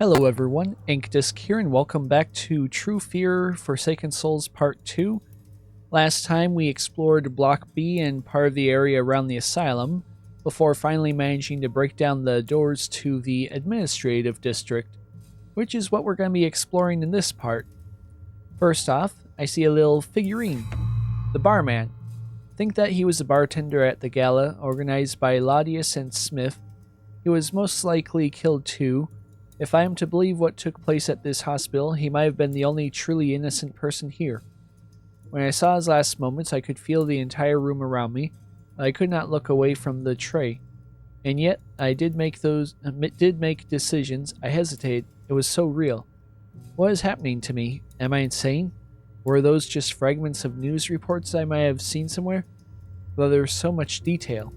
Hello everyone, Inkdisk here and welcome back to True Fear Forsaken Souls Part 2. Last time we explored Block B and part of the area around the asylum, before finally managing to break down the doors to the administrative district, which is what we're going to be exploring in this part. First off, I see a little figurine, the barman. Think that he was a bartender at the gala organized by Laudius and Smith. He was most likely killed too. If I am to believe what took place at this hospital, he might have been the only truly innocent person here. When I saw his last moments, I could feel the entire room around me. I could not look away from the tray. And yet, I did make decisions. I hesitated. It was so real. What is happening to me? Am I insane? Were those just fragments of news reports I might have seen somewhere? Though there was so much detail.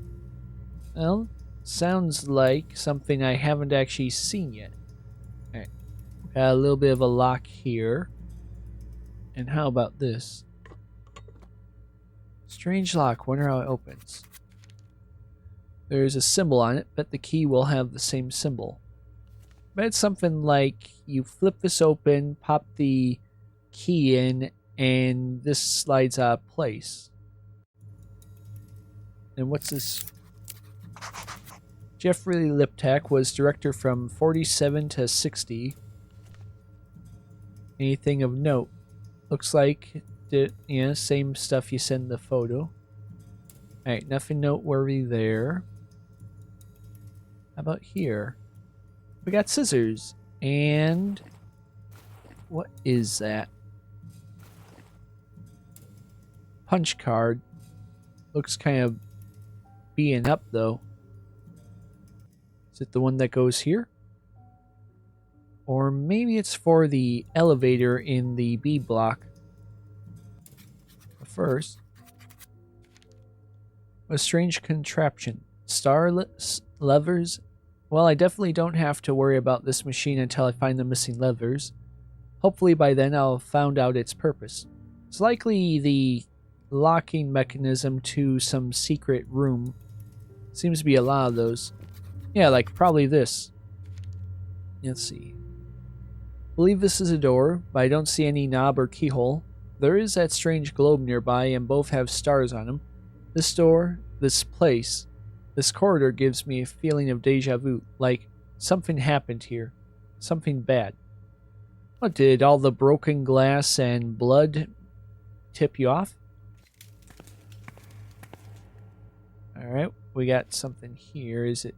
Well, sounds like something I haven't actually seen yet. Alright. Got a little bit of a lock here. And how about this? Strange lock. Wonder how it opens. There's a symbol on it. Bet the key will have the same symbol. Bet it's something like you flip this open, pop the key in, and this slides out of place. And what's this? Jeffrey Liptak was director from 47 to 60. Anything of note? Looks like same stuff you send the photo. Alright, nothing noteworthy there. How about here? We got scissors. And what is that? Punch card. Looks kind of being up though. Is it the one that goes here? Or maybe it's for the elevator in the B block. But first, a strange contraption. Levers? Well, I definitely don't have to worry about this machine until I find the missing levers. Hopefully by then I'll have found out its purpose. It's likely the locking mechanism to some secret room. Seems to be a lot of those. Yeah, like probably this. Let's see. Believe this is a door, but I don't see any knob or keyhole. There is that strange globe nearby, and both have stars on them. This door, this place, this corridor gives me a feeling of deja vu, like something happened here. Something bad. What, did all the broken glass and blood tip you off? Alright, we got something here. Is it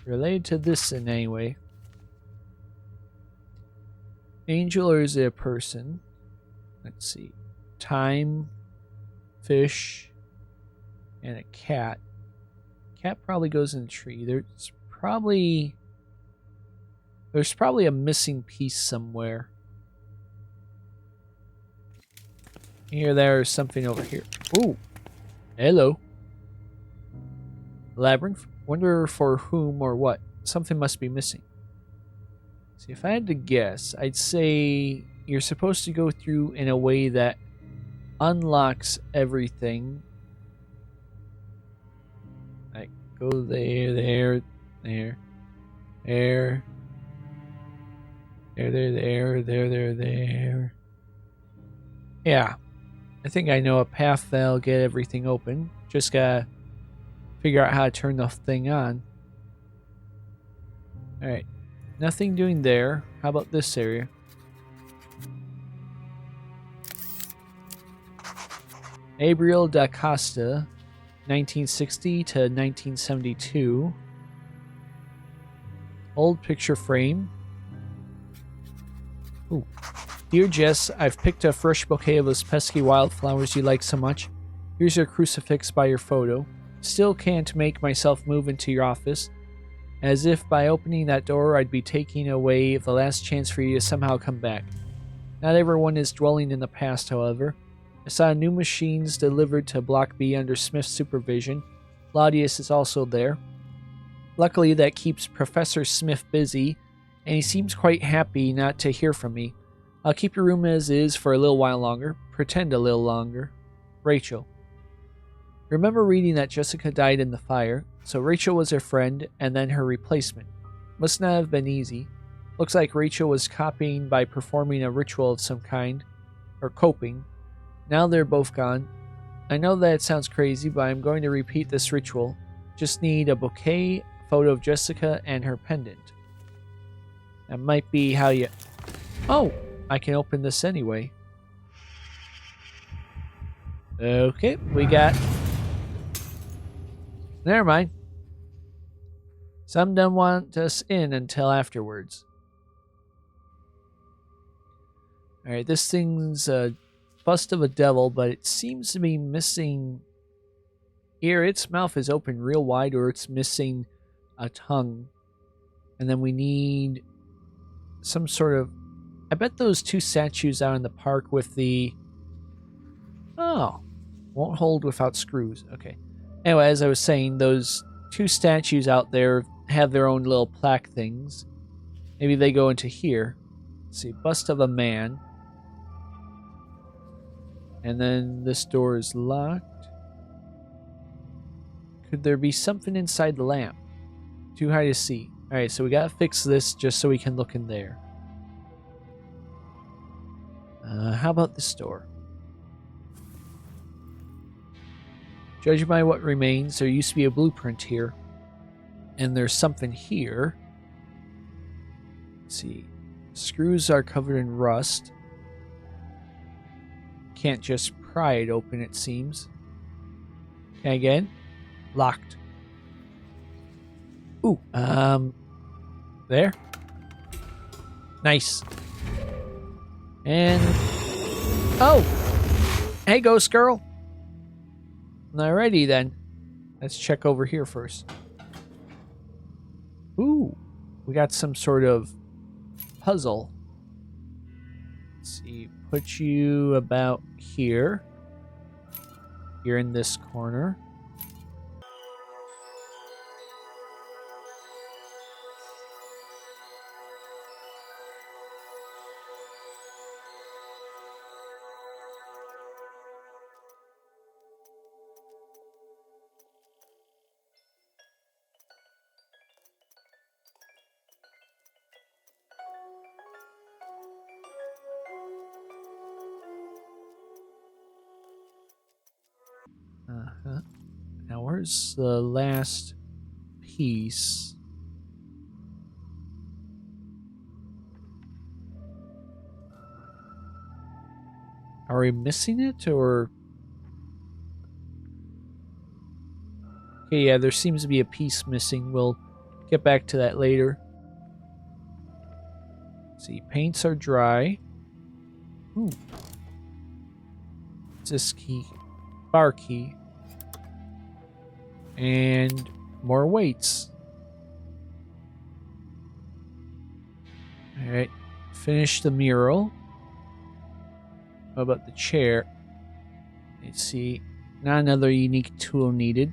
related to this in any way? Angel, or is it a person? Let's see. Time, fish, and a cat. Cat probably goes in a tree. There's probably a missing piece somewhere. Here, there's something over here. Ooh. Hello. Labyrinth? Wonder for whom or what. Something must be missing. See, if I had to guess, I'd say you're supposed to go through in a way that unlocks everything. Like, go there, there, there, there, there. Yeah. I think I know a path that'll get everything open. Just gotta figure out how to turn the thing on. Alright. Nothing doing there. How about this area? Abriel da Costa, 1960 to 1972. Old picture frame. Ooh. Dear Jess, I've picked a fresh bouquet of those pesky wildflowers you like so much. Here's your crucifix by your photo. Still can't make myself move into your office. As if by opening that door I'd be taking away the last chance for you to somehow come back. Not everyone is dwelling in the past, however. I saw new machines delivered to Block B under Smith's supervision. Laudius is also there. Luckily that keeps Professor Smith busy, and he seems quite happy not to hear from me. I'll keep your room as is for a little while longer. Pretend a little longer. Rachel. Remember reading that Jessica died in the fire, so Rachel was her friend and then her replacement. Must not have been easy. Looks like Rachel was copying by performing a ritual of some kind, or coping. Now they're both gone. I know that sounds crazy, but I'm going to repeat this ritual. Just need a bouquet, photo of Jessica, and her pendant. That might be how you... Oh! I can open this anyway. Okay, we got... Never mind. Some don't want us in until afterwards. Alright, this thing's a bust of a devil, but it seems to be missing... Either its mouth is open real wide or it's missing a tongue. And then we need some sort of... I bet those two statues out in the park with the... Oh. Won't hold without screws. Okay. Anyway, as I was saying, those two statues out there have their own little plaque things. Maybe they go into here. Let's see. Bust of a man. And then this door is locked. Could there be something inside the lamp? Too high to see. Alright, so we gotta fix this just so we can look in there. How about this door? Judging by what remains, there used to be a blueprint here. And there's something here. Let's see. Screws are covered in rust. Can't just pry it open, it seems. Okay, again. Locked. Ooh, there. Nice. And... Oh! Hey, ghost girl! Alrighty then. Let's check over here first. Ooh, we got some sort of puzzle. Let's see, put you about here. You're in this corner. Uh-huh. Now, where's the last piece? Are we missing it, or... Okay, yeah, there seems to be a piece missing. We'll get back to that later. Let's see, paints are dry. Ooh. What's this key? Bar key. And more weights. Alright. Finish the mural. How about the chair? Let's see. Not another unique tool needed.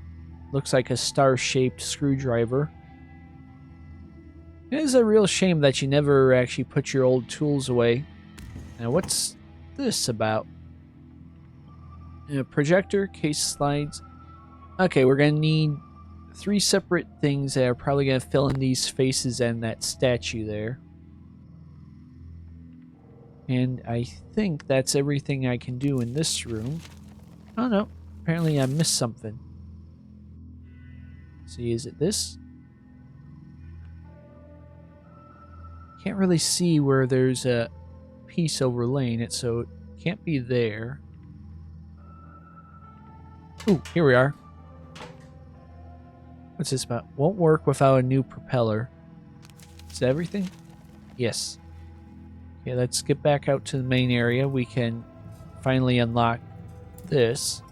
Looks like a star-shaped screwdriver. It is a real shame that you never actually put your old tools away. Now, what's this about? A projector, case slides. Okay, we're going to need 3 separate things that are probably going to fill in these faces and that statue there. And I think that's everything I can do in this room. Oh no, apparently I missed something. See, is it this? Can't really see where there's a piece overlaying it, so it can't be there. Ooh, here we are. What's this about? Won't work without a new propeller. Is that everything? Yes. Okay, let's get back out to the main area. We can finally unlock this.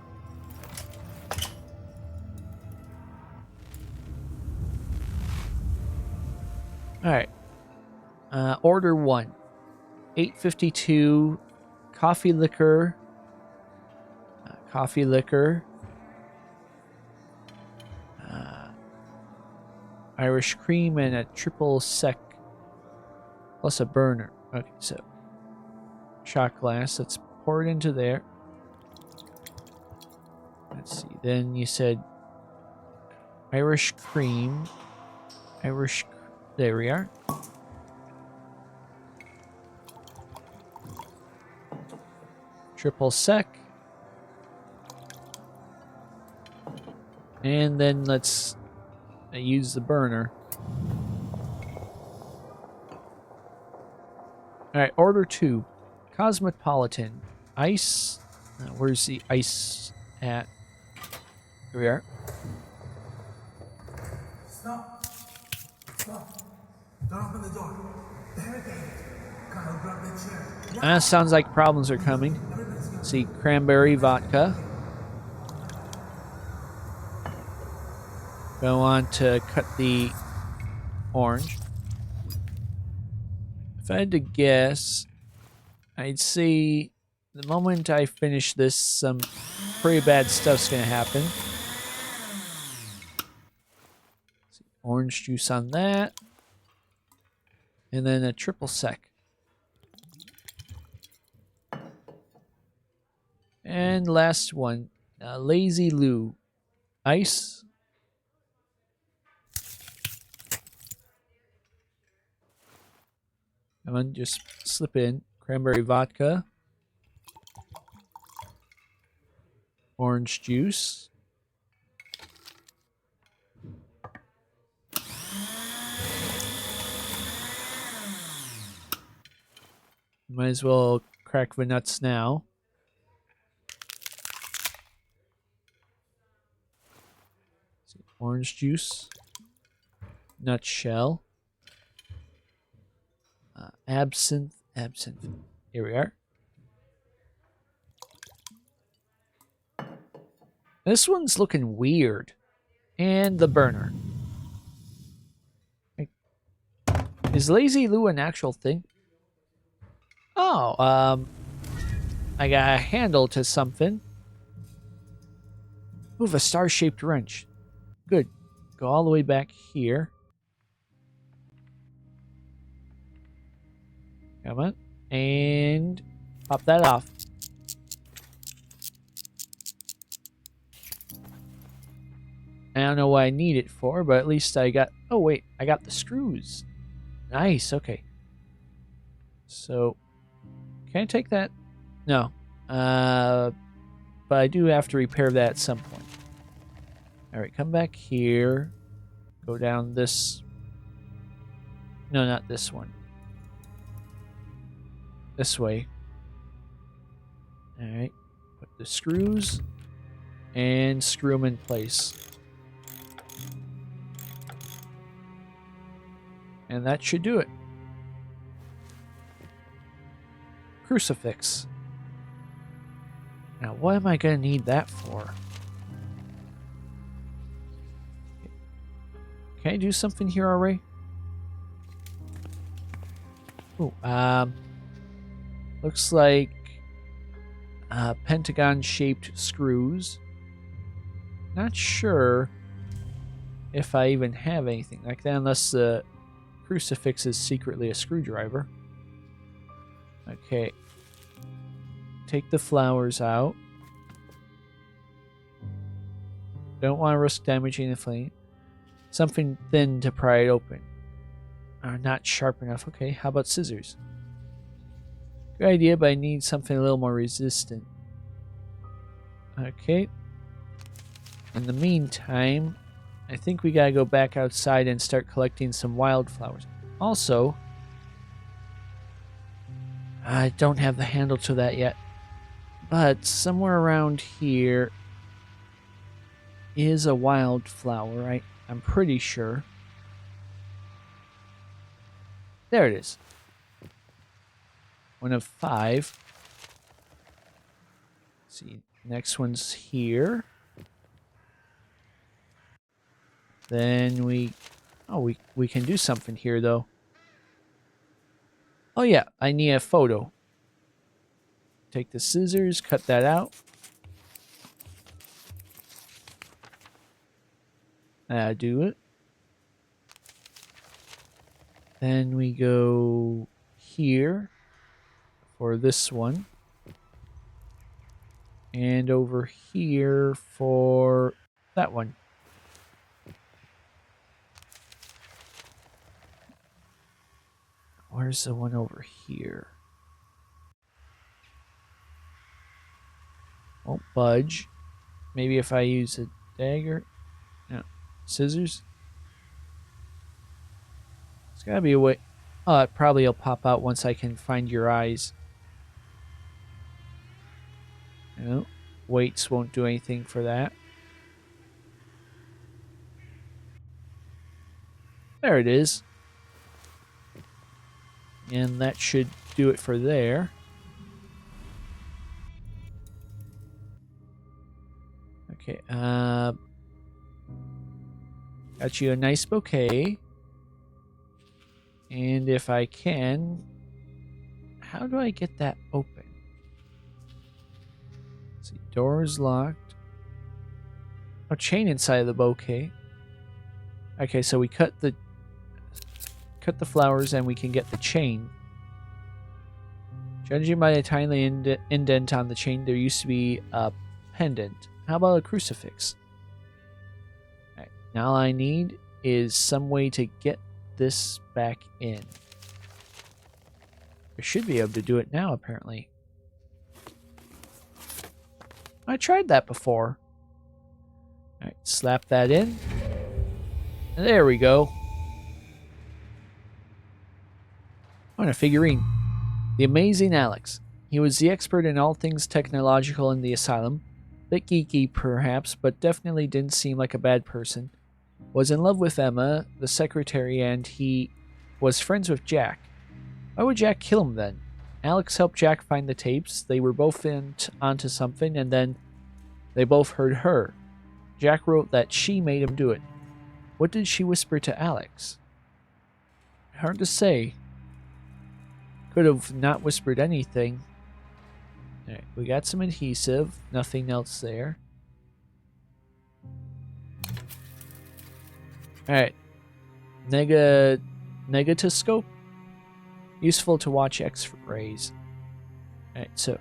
Alright. Order 1. 852 coffee liquor. Coffee liquor. Irish cream and a triple sec. Plus a burner. Okay, so. Shot glass. Let's pour it into there. Let's see. Then you said Irish cream. There we are. Triple sec. And then let's use the burner. Alright, order 2. Cosmopolitan. Ice. Where's the ice at? Here we are. Stop! Stop! Don't open the door. Barricade it. Kyle, grab the chair. Sounds like problems are coming. See, cranberry vodka. Go on to cut the orange. If I had to guess, I'd say the moment I finish this, some pretty bad stuff's gonna happen. Orange juice on that. And then a triple sec. And last one, Lazy Lou. Ice. Come on, just slip in. Cranberry vodka. Orange juice. Might as well crack the nuts now. Orange juice. Nutshell. Absinthe. Here we are. This one's looking weird. And the burner. Is Lazy Lou an actual thing? Oh, I got a handle to something. Move a star-shaped wrench. Good. Go all the way back here. Come on. And pop that off. I don't know what I need it for, but at least I got... Oh, wait. I got the screws. Nice. Okay. So, can I take that? No. But I do have to repair that at some point. Alright, come back here. Go down this... No, not this one. This way. Alright. Put the screws and screw them in place. And that should do it. Crucifix. Now, what am I going to need that for? Can I do something here already? Ooh, looks like pentagon-shaped screws. Not sure if I even have anything like that, unless the crucifix is secretly a screwdriver. Okay. Take the flowers out. Don't want to risk damaging the flame. Something thin to pry it open. Not sharp enough. Okay, how about scissors? Good idea, but I need something a little more resistant. Okay. In the meantime, I think we gotta go back outside and start collecting some wildflowers. Also, I don't have the handle to that yet, but somewhere around here is a wildflower, I'm pretty sure. There it is. One of 5. Let's see, next one's here. Then we can do something here though. Oh yeah, I need a photo. Take the scissors, cut that out. Do it. Then we go here for this one. And over here for that one. Where's the one over here? Won't budge. Maybe if I use a dagger. No. Scissors. There's gotta be a way. Oh, it probably will pop out once I can find your eyes. No. Weights won't do anything for that. There it is. And that should do it for there. Okay, got you a nice bouquet. And if I can, how do I get that open? Let's see, door is locked. Oh, chain inside of the bouquet. Okay, so we cut the flowers and we can get the chain. Judging by the tiny indent on the chain, there used to be a pendant. How about a crucifix? Alright, now all I need is some way to get this back in. I should be able to do it now, apparently. I tried that before. Alright, slap that in. And there we go. On a figurine. The amazing Alex. He was the expert in all things technological in the asylum. Bit geeky, perhaps, but definitely didn't seem like a bad person. Was in love with Emma, the secretary, and he was friends with Jack. Why would Jack kill him then? Alex helped Jack find the tapes. They were both onto something, and then they both heard her. Jack wrote that she made him do it. What did she whisper to Alex? Hard to say. Could have not whispered anything. Alright, we got some adhesive. Nothing else there. Alright. Negatoscope. Useful to watch X-rays. Alright, so.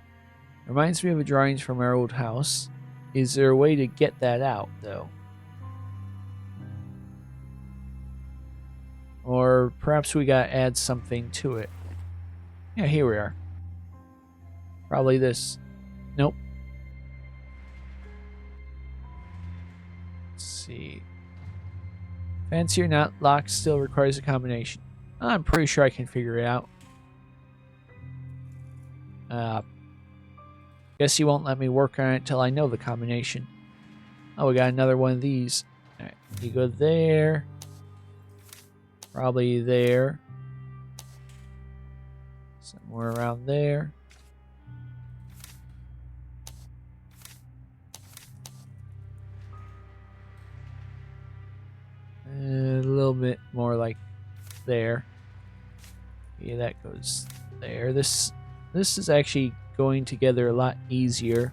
Reminds me of the drawings from our old house. Is there a way to get that out, though? Or perhaps we gotta add something to it. Yeah, here we are. Probably this. Nope. Let's see. Fancy or not, lock still requires a combination. I'm pretty sure I can figure it out. Guess you won't let me work on it till I know the combination. Oh, we got another one of these. Alright, you go there. Probably there. Somewhere around there. A little bit more like there. Yeah, that goes there. This is actually going together a lot easier.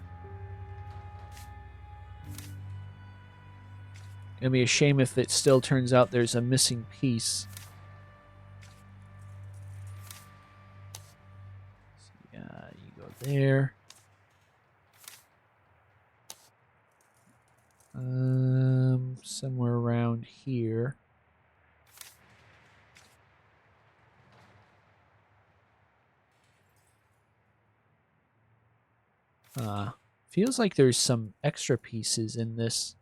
It'll be a shame if it still turns out there's a missing piece. So, you go there. Somewhere around here. Feels like there's some extra pieces in this.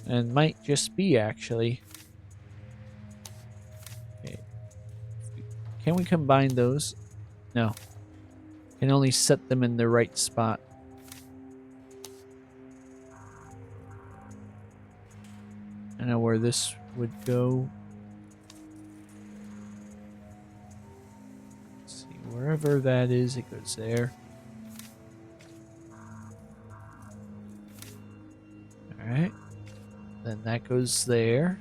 And might just be, actually. Okay. Can we combine those? No. Can only set them in the right spot. I know where this would go. Let's see, wherever that is, it goes there. Alright. Then that goes there.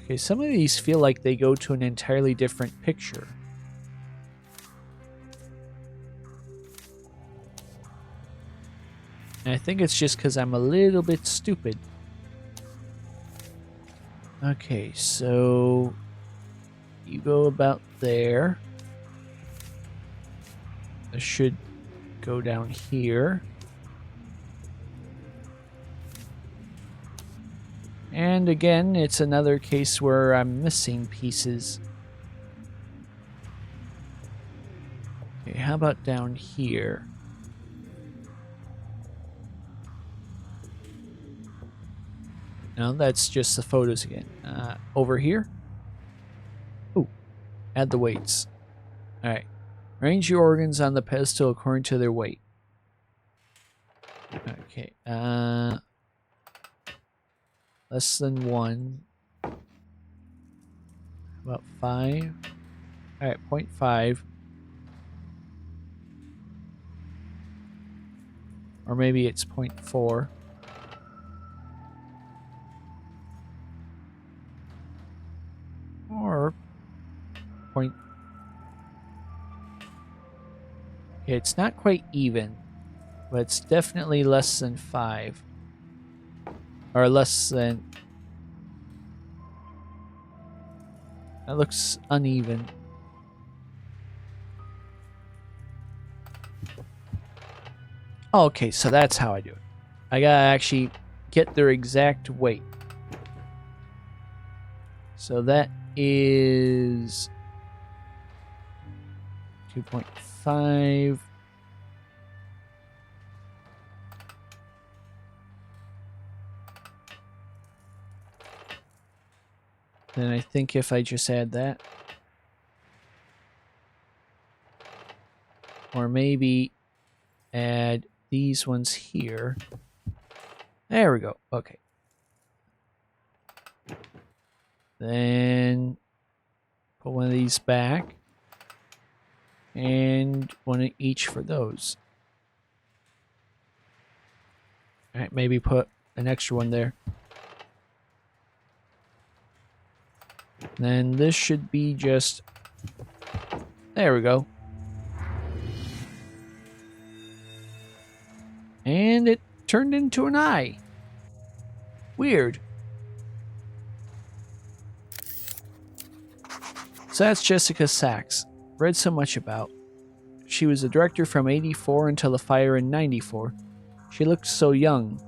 Okay, some of these feel like they go to an entirely different picture. And I think it's just because I'm a little bit stupid. Okay, so you go about there. This should go down here. And again, it's another case where I'm missing pieces. Okay, how about down here? No, that's just the photos again. Over here? Ooh, add the weights. Alright. Arrange your organs on the pedestal according to their weight. Okay, less than 1. About 5. Alright, 0.5. Or maybe it's 0.4. Or point. Okay, it's not quite even, but it's definitely less than 5. Or less than. That looks uneven. Oh, okay, so that's how I do it. I gotta actually get their exact weight. So that is 2.5. Then I think if I just add that. Or maybe add these ones here. There we go. Okay. Then put one of these back. And one each for those. Alright, maybe put an extra one there. Then this should be just... There we go. And it turned into an eye. Weird. So that's Jessica Sachs. Read so much about. She was a director from 84 until the fire in 94. She looked so young.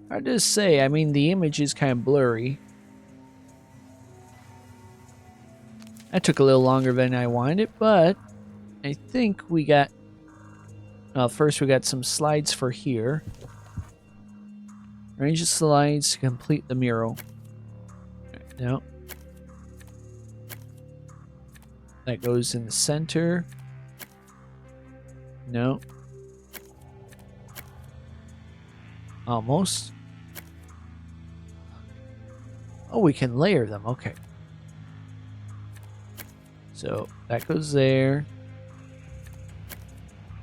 Hard to say, I mean the image is kind of blurry. That took a little longer than I wanted it, but I think we got... Well, first we got some slides for here. Arrange the slides to complete the mural. No. That goes in the center. No. Almost. Oh, we can layer them. Okay. So that goes there.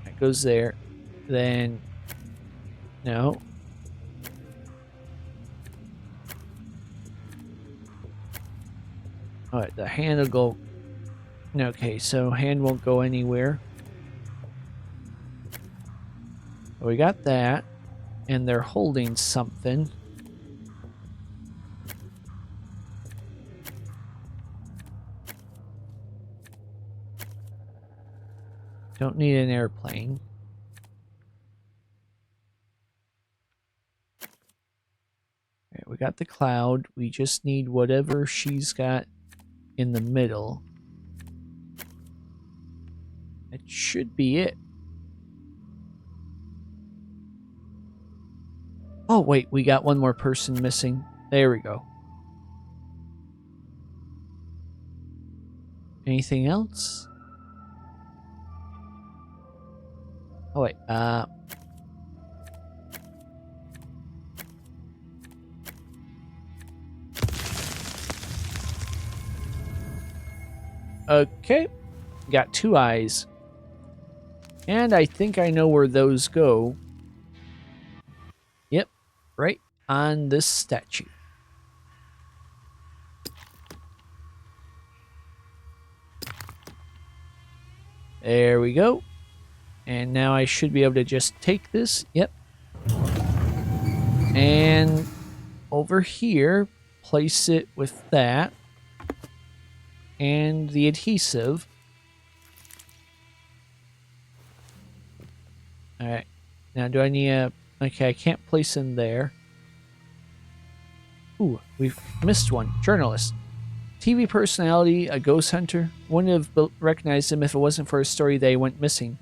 That goes there. Then, no. Alright, the hand will go. Okay, so hand won't go anywhere. We got that. And they're holding something. Don't need an airplane. Okay, we got the cloud. We just need whatever she's got in the middle. That should be it. Oh, wait, we got one more person missing. There we go. Anything else? Oh, wait, okay. Got 2 eyes. And I think I know where those go. Yep, right on this statue. There we go. And now I should be able to just take this. Yep. And over here, place it with that. And the adhesive. Alright. Now do I need a... Okay, I can't place in there. Ooh, we've missed one. Journalist. TV personality, a ghost hunter. Wouldn't have recognized him if it wasn't for his story that he went missing.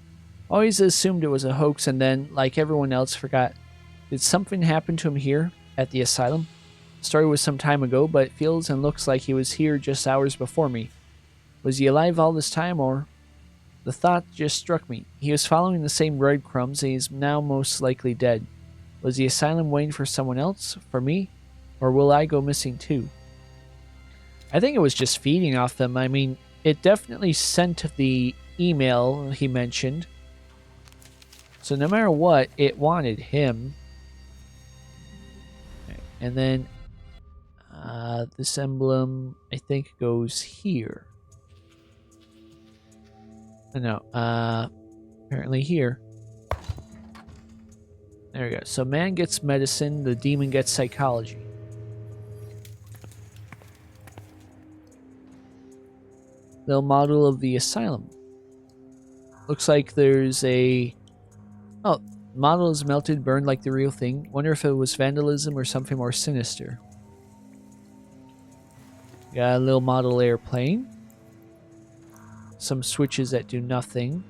Always assumed it was a hoax and then, like everyone else, forgot. Did something happen to him here at the asylum? The story was some time ago, but it feels and looks like he was here just hours before me. Was he alive all this time, or... The thought just struck me. He was following the same breadcrumbs and he's now most likely dead. Was the asylum waiting for someone else? For me? Or will I go missing too? I think it was just feeding off them. I mean, it definitely sent the email he mentioned. So no matter what, it wanted him. Okay. And then this emblem, I think, goes here. No, apparently here. There we go. So man gets medicine, the demon gets psychology. The model of the asylum. Looks like there's a... Oh, model is melted, burned like the real thing. Wonder if it was vandalism or something more sinister. Got a little model airplane. Some switches that do nothing.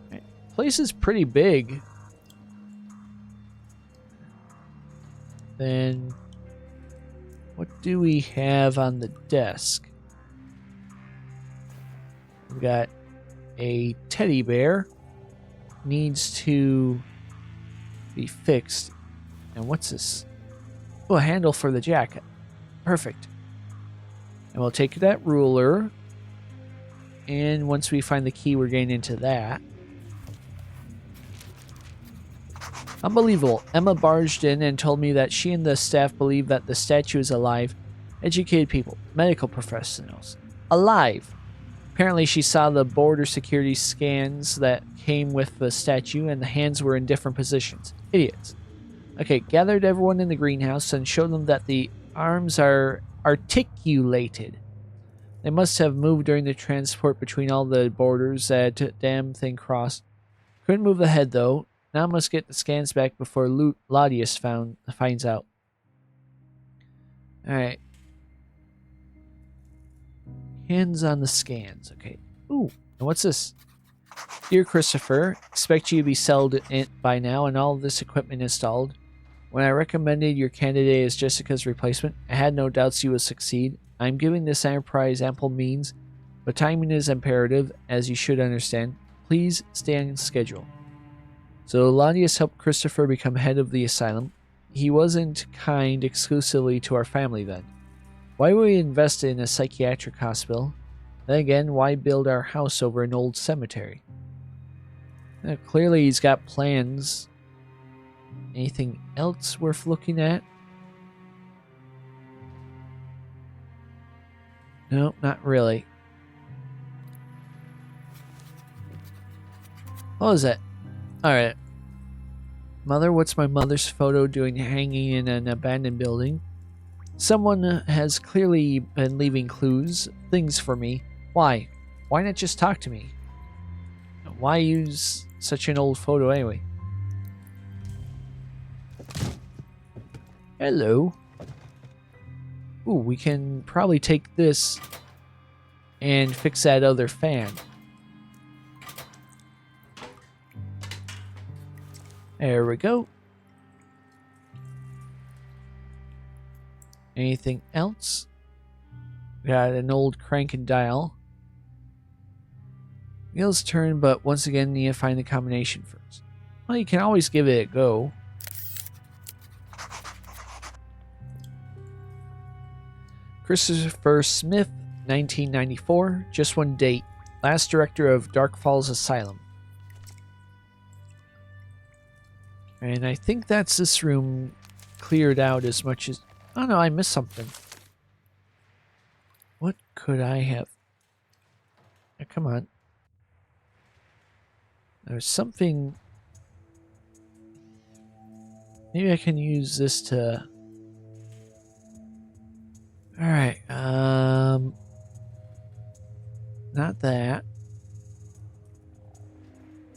Right. Place is pretty big. Then what do we have on the desk? We've got a teddy bear. Needs to be fixed. And what's this? Oh, a handle for the jacket. Perfect. And we'll take that ruler. And once we find the key, we're getting into that. Unbelievable. Emma barged in and told me that she and the staff believe that the statue is alive. Educated people, medical professionals. Alive! Apparently she saw the border security scans that came with the statue and the hands were in different positions. Idiots. Okay, gathered everyone in the greenhouse and showed them that the arms are articulated. They must have moved during the transport between all the borders that damn thing crossed. Couldn't move the head though. Now must get the scans back before Laudius finds out. Alright. Hands on the scans. Okay. Ooh, and what's this? Dear Christopher, expect you to be settled in by now and all of this equipment installed. When I recommended your candidate as Jessica's replacement, I had no doubts you would succeed. I'm giving this enterprise ample means, but timing is imperative, as you should understand. Please stay on schedule. So Laudius helped Christopher become head of the asylum. He wasn't kind exclusively to our family then. Why would we invest in a psychiatric hospital? Then again, why build our house over an old cemetery? Clearly he's got plans. Anything else worth looking at? No, not really. What was that? Alright. Mother, what's my mother's photo doing hanging in an abandoned building? Someone has clearly been leaving clues, things for me. Why? Why not just talk to me? Why use such an old photo anyway? Hello. Ooh, we can probably take this and fix that other fan. There we go. Anything else? Got an old crank and dial. Wheels turn, but once again need to find the combination first. Well, you can always give it a go. Christopher Smith, 1994, just one date. Last director of Dark Falls Asylum. And I think that's this room cleared out as much as... Oh no, I missed something. What could I have? Oh, come on. There's something... Maybe I can use this to... Alright, not that.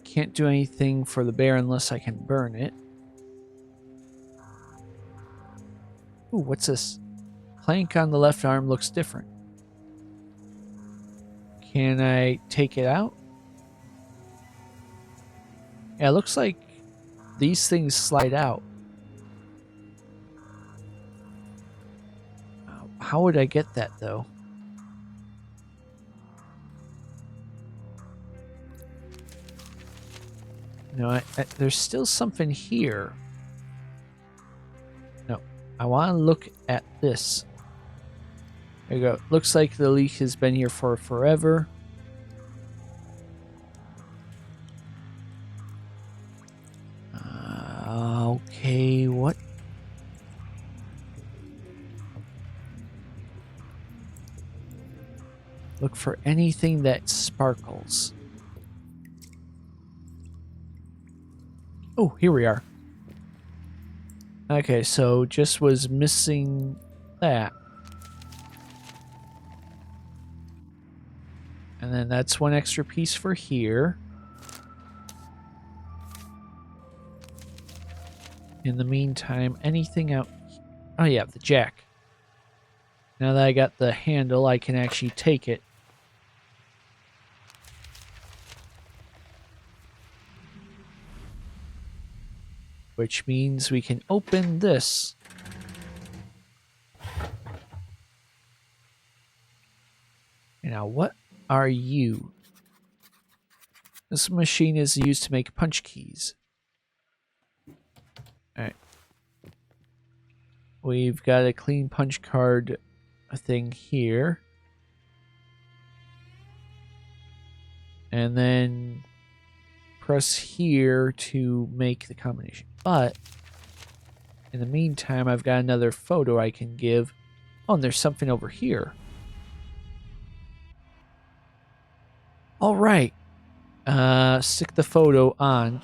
Can't do anything for the bear unless I can burn it. Ooh, what's this? Plank on the left arm looks different. Can I take it out? Yeah, it looks like these things slide out. How would I get that, though? No, there's still something here. No, I want to look at this. There you go. Looks like the leak has been here for forever. Okay, what? Look for anything that sparkles. Oh, here we are. Okay, so just was missing that. And then that's one extra piece for here. In the meantime, anything out... Oh yeah, the jack. Now that I got the handle, I can actually take it. Which means we can open this. Now, what are you? This machine is used to make punch keys. Alright. We've got a clean punch card thing here. And then press here to make the combination. But in the meantime, I've got another photo I can give. Oh, and there's something over here. All right. Stick the photo on.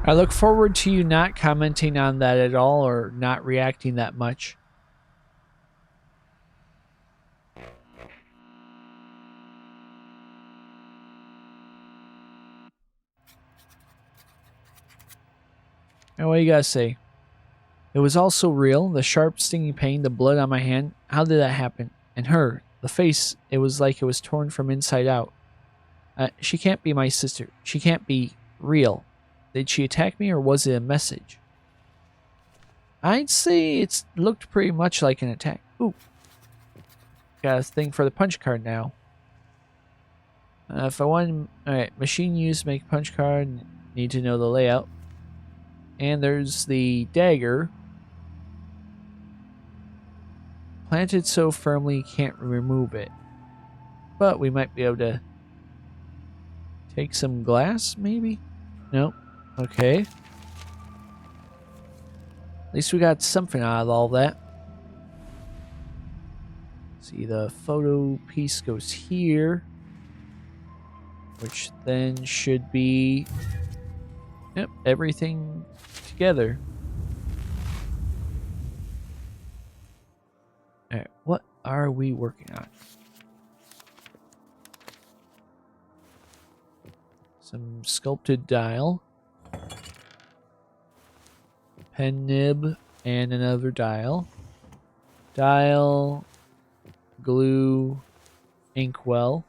I look forward to you not commenting on that at all or not reacting that much. And what do you gotta say? It was all so real. The sharp, stinging pain, the blood on my hand. How did that happen? And her, the face, it was like it was torn from inside out. She can't be my sister. She can't be real. Did she attack me or was it a message? I'd say it looked pretty much like an attack. Ooh. Got a thing for the punch card now. If I want... Alright, machine use, make punch card. Need to know the layout. And there's the dagger. Planted so firmly can't remove it. But we might be able to take some glass, maybe? Nope. Okay. At least we got something out of all that. See, the photo piece goes here. Which then should be... Yep, everything together. Alright, what are we working on? Some sculpted dial. Pen nib and another dial. Dial, glue, inkwell.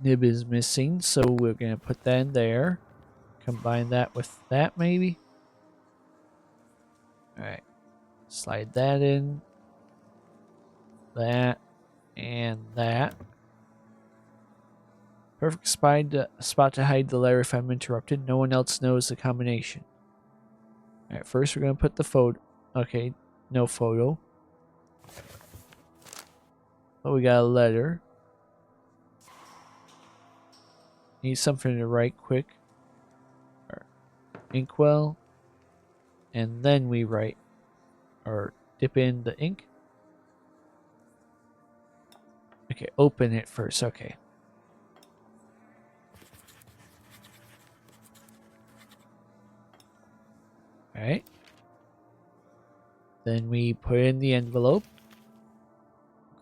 Nib is missing, so we're going to put that in there. combine that with that, maybe. All right, slide that in, that, and that. Perfect spot to hide the letter if I'm interrupted. No one else knows the combination. All right, first we're gonna put the photo. Okay, no photo. Oh, we got a letter. Need something to write quick. Inkwell. And then we write. Or dip in the ink. Okay, open it first. Okay. Alright. Then we put in the envelope.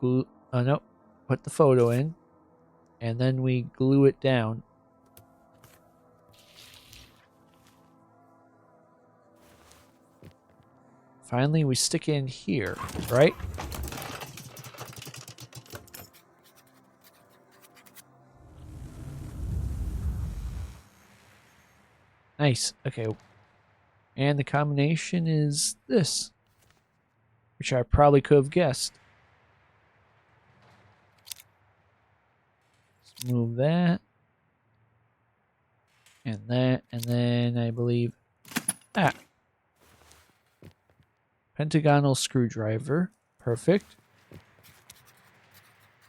Glue. Oh no. Put the photo in. And then we glue it down. Finally, we stick it in here, right? Nice. Okay. And the combination is this, which I probably could have guessed. Let's move that. And that. And then I believe that. Pentagonal screwdriver. Perfect.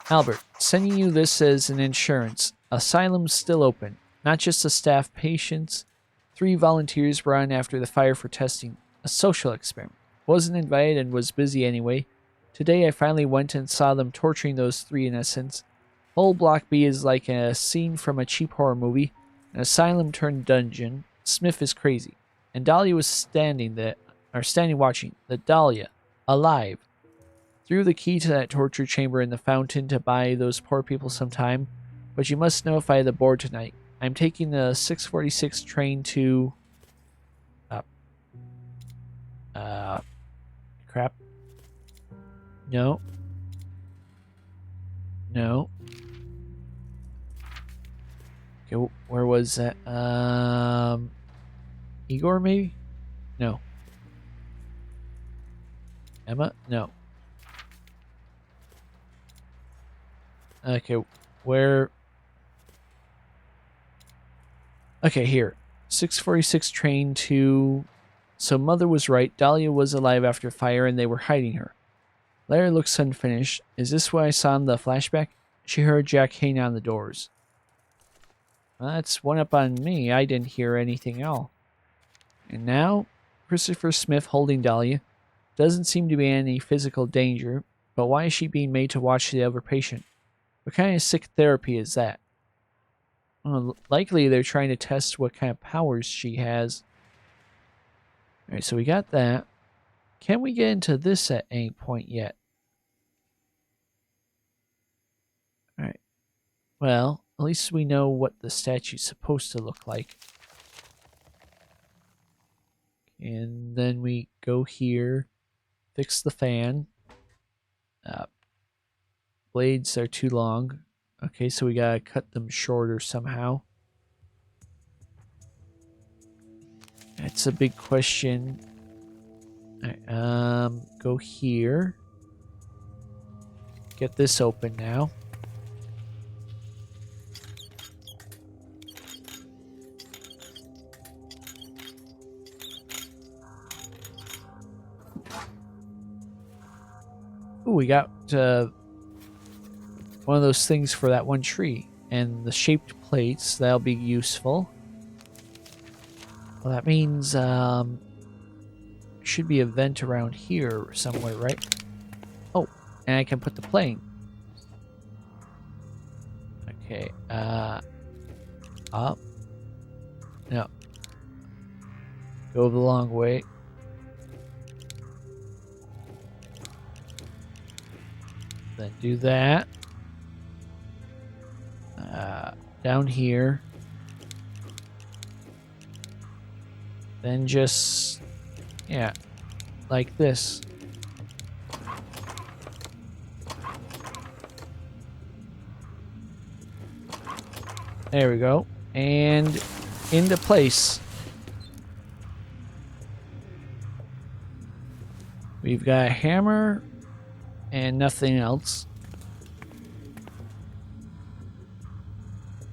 Albert, sending you this as an insurance. Asylum's still open. Not just the staff, patients. 3 volunteers were on after the fire for testing. A social experiment. Wasn't invited and was busy anyway. Today I finally went and saw them torturing those 3 innocents. Whole Block B is like a scene from a cheap horror movie. An asylum turned dungeon. Smith is crazy. And Dahlia was standing watching. The Dahlia. Alive. Threw the key to that torture chamber in the fountain to buy those poor people some time. But you must notify the board tonight. I'm taking the 6:46 train to... crap. No. No. Okay, where was that? Igor, maybe? No. Emma? No. Okay, where... Okay, here. 6:46 train to... So Mother was right. Dahlia was alive after fire and they were hiding her. Larry looks unfinished. Is this what I saw in the flashback? She heard Jack hang on the doors. Well, that's one up on me. I didn't hear anything at all. And now, Christopher Smith holding Dahlia. Doesn't seem to be in any physical danger, but why is she being made to watch the other patient? What kind of sick therapy is that? Well, likely they're trying to test what kind of powers she has. Alright, so we got that. Can we get into this at any point yet? Alright. Well, at least we know what the statue's supposed to look like. And then we go here. Fix the fan. Blades are too long. Okay, so we gotta cut them shorter somehow. That's a big question. Alright, go here. Get this open now. Ooh, we got one of those things for that one tree. And the shaped plates, that'll be useful. Well, that means should be a vent around here somewhere, right? Oh, and I can put the plane. Okay, up. No. Go the long way. Then do that. Down here. Then just, yeah, like this. There we go. And into place. We've got a hammer and nothing else.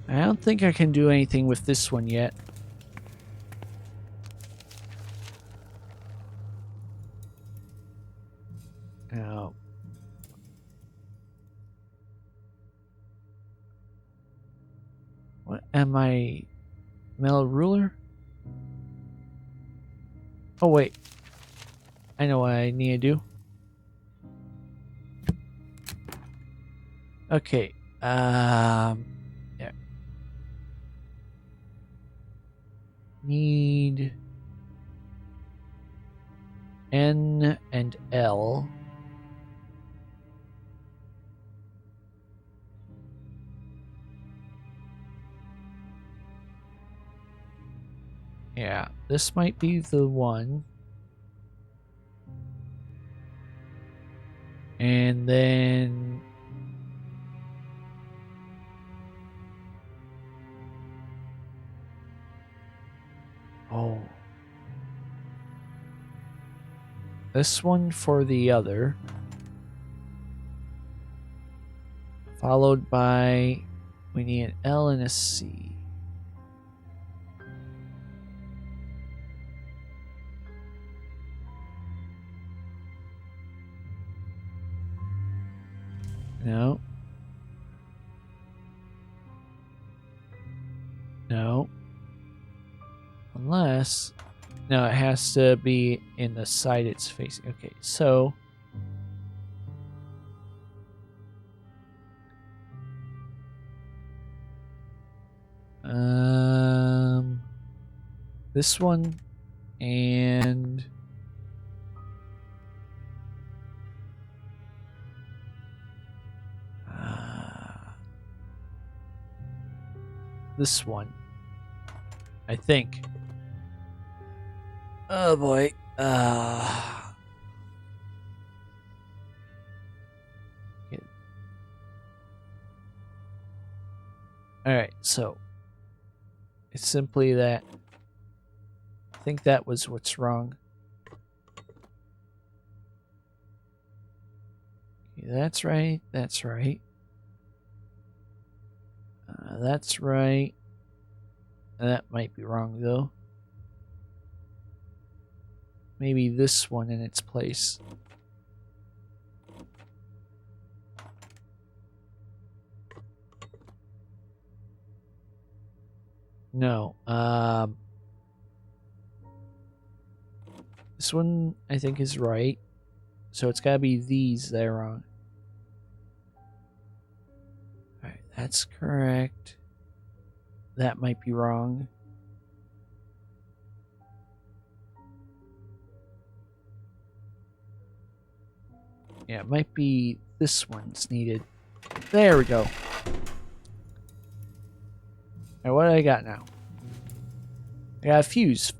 I don't think I can do anything with this one yet. Now, what am I? Metal ruler? Oh wait, I know what I need to do. Okay, yeah. Need N and L. Yeah, this might be the one. And then oh, this one for the other, followed by we need an L and a C. No. No. Unless... No, it has to be in the side it's facing. Okay, so... This one and... this one, I think. Oh boy. Alright, so it's simply that I think that was what's wrong. Okay, that's right, that's right. That's right. That might be wrong, though. Maybe this one in its place. No. This one, I think, is right. So it's gotta be these that are wrong. Alright, that's correct. That might be wrong. Yeah, it might be this one's needed. There we go. Alright, what do I got now? I got a fuse.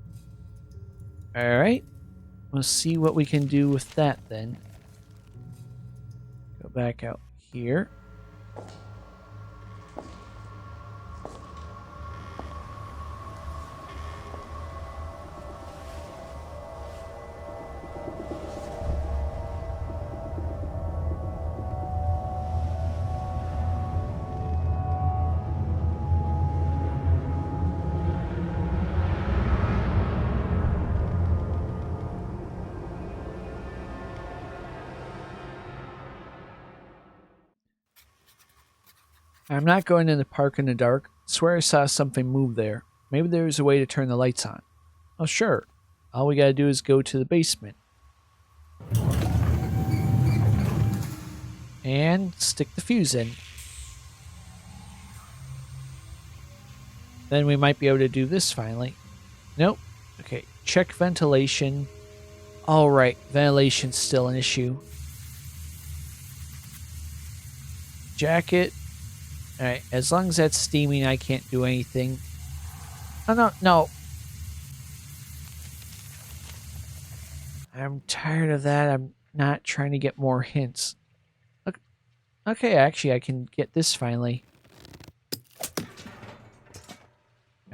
Alright. Let's see what we can do with that then. Go back out here. I'm not going in the park in the dark. Swear I saw something move there. Maybe there's a way to turn the lights on. Oh, sure. All we gotta do is go to the basement. And stick the fuse in. Then we might be able to do this finally. Nope. Okay, check ventilation. Alright, ventilation's still an issue. Jacket. Alright, as long as that's steaming, I can't do anything. Oh, no, no. I'm tired of that. I'm not trying to get more hints. Okay, actually, I can get this finally.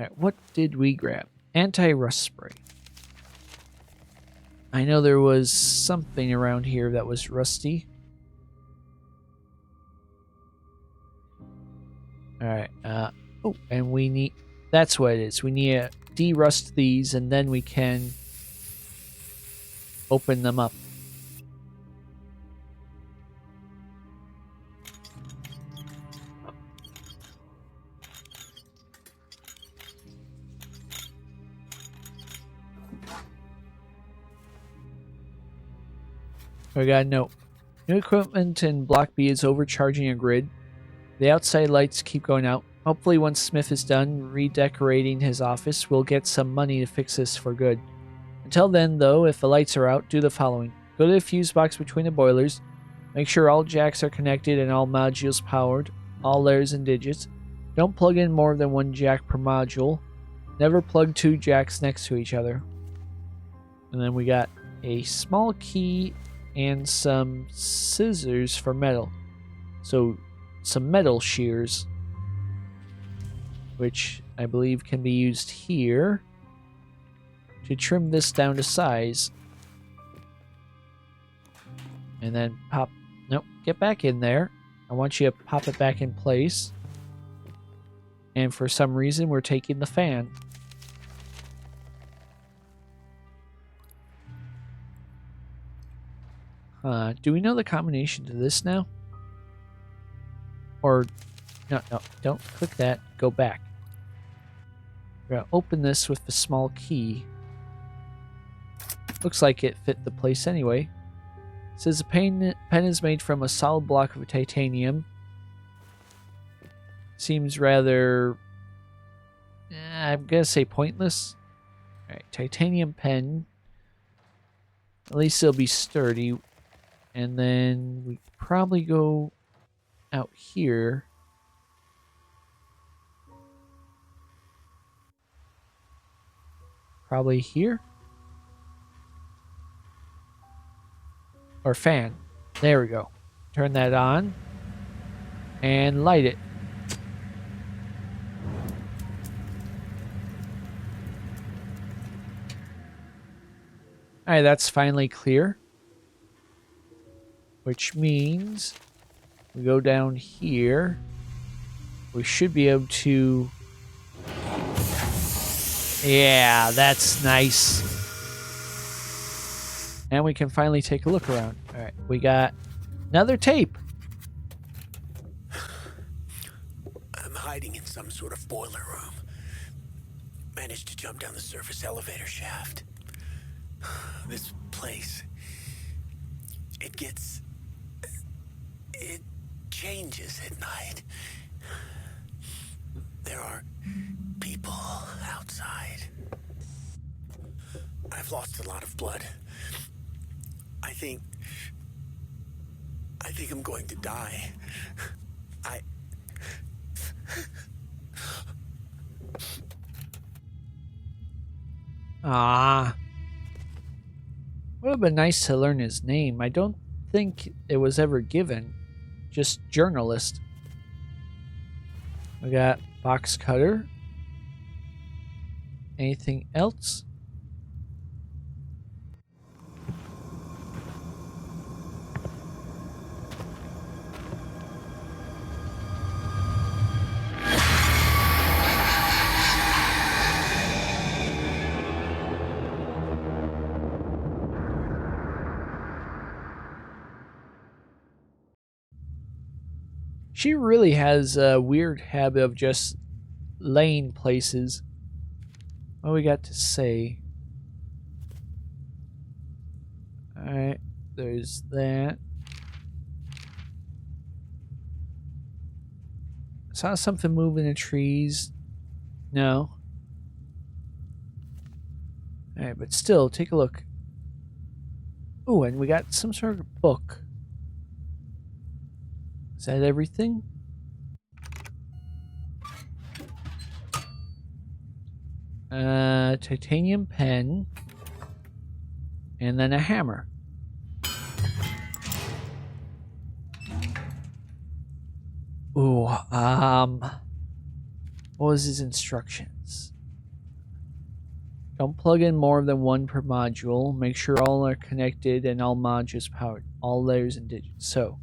Alright, what did we grab? Anti-rust spray. I know there was something around here that was rusty. Alright, oh, and we need... That's what it is. We need to de-rust these, and then we can open them up. We got a note. New equipment in Block B is overcharging a grid. The outside lights keep going out. Hopefully once Smith is done redecorating his office, we'll get some money to fix this for good. Until then, though, if the lights are out, do the following. Go to the fuse box between the boilers. Make sure all jacks are connected and all modules powered. All letters and digits. Don't plug in more than one jack per module. Never plug two jacks next to each other. And then we got a small key and some scissors for metal. So, some metal shears, which I believe can be used here to trim this down to size. And then pop... Nope, get back in there. I want you to pop it back in place. And for some reason, we're taking the fan. Do we know the combination to this now? Or... No, don't click that. Go back. We're going to open this with the small key. Looks like it fit the place anyway. It says the pen is made from a solid block of titanium. Seems rather... I'm going to say pointless. Alright, titanium pen. At least it'll be sturdy. And then we probably go out here. Probably here. Or fan. There we go. Turn that on. And light it. Alright, that's finally clear. Which means we go down here. We should be able to... Yeah, that's nice. And we can finally take a look around. Alright, we got another tape. I'm hiding in some sort of boiler room. Managed to jump down the surface elevator shaft. This place... It changes at night. There are people outside. I've lost a lot of blood. I think I'm going to die. Ah. Would have been nice to learn his name. I don't think it was ever given. Just journalist. We got box cutter. Anything else? She really has a weird habit of just laying places. What we got to say? Alright, there's that. Saw something move in the trees. No. Alright, but still, take a look. Ooh, and we got some sort of book. Is that everything? Titanium pen. And then a hammer. Ooh, What was his instructions? Don't plug in more than one per module. Make sure all are connected and all modules powered. All layers and digits. So,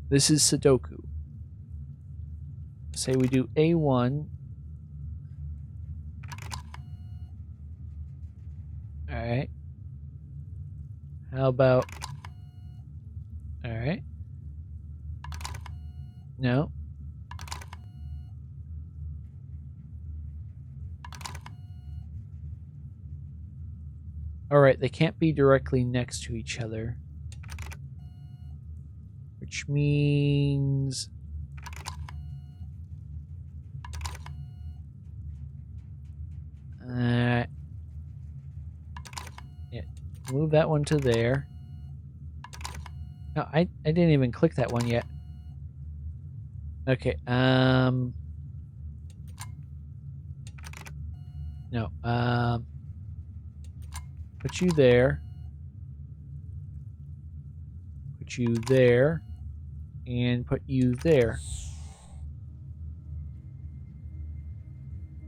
this is Sudoku. Say we do A1. Alright. How about... Alright. No. Alright, they can't be directly next to each other. Which means... yeah, move that one to there. No, I didn't even click that one yet. Okay, no, put you there. Put you there. And put you there.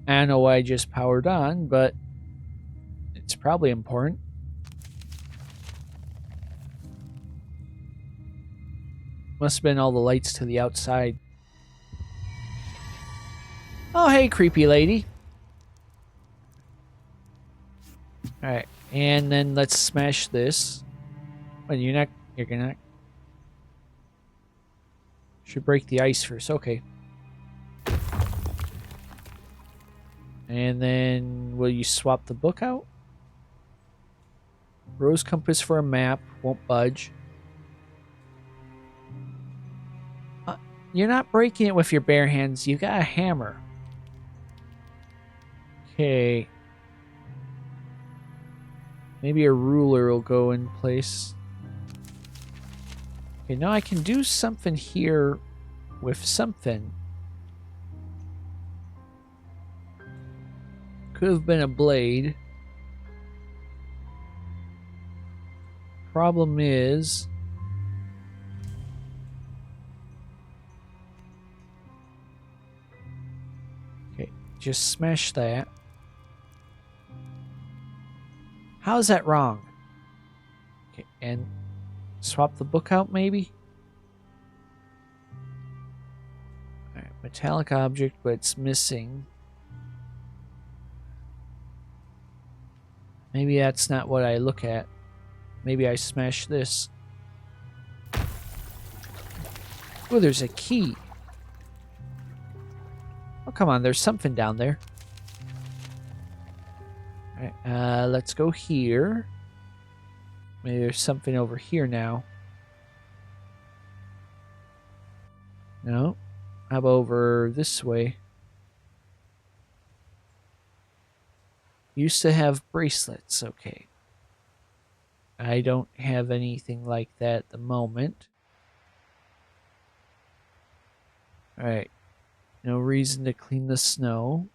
I don't know why I just powered on, but it's probably important. Must have been all the lights to the outside. Oh, hey, creepy lady. Alright, and then let's smash this. Well, you're gonna... Should break the ice first, okay. And then, will you swap the book out? Rose compass for a map, won't budge. You're not breaking it with your bare hands, you got a hammer. Okay. Maybe a ruler will go in place. Okay, now I can do something here with something. Could have been a blade. Problem is... okay, just smash that. How is that wrong? Okay, and swap the book out, maybe? Alright, metallic object, but it's missing. Maybe that's not what I look at. Maybe I smash this. Oh, there's a key. Oh, come on, there's something down there. Alright, let's go here. Maybe there's something over here now. No. How about over this way? Used to have bracelets, okay. I don't have anything like that at the moment. Alright. No reason to clean the snow.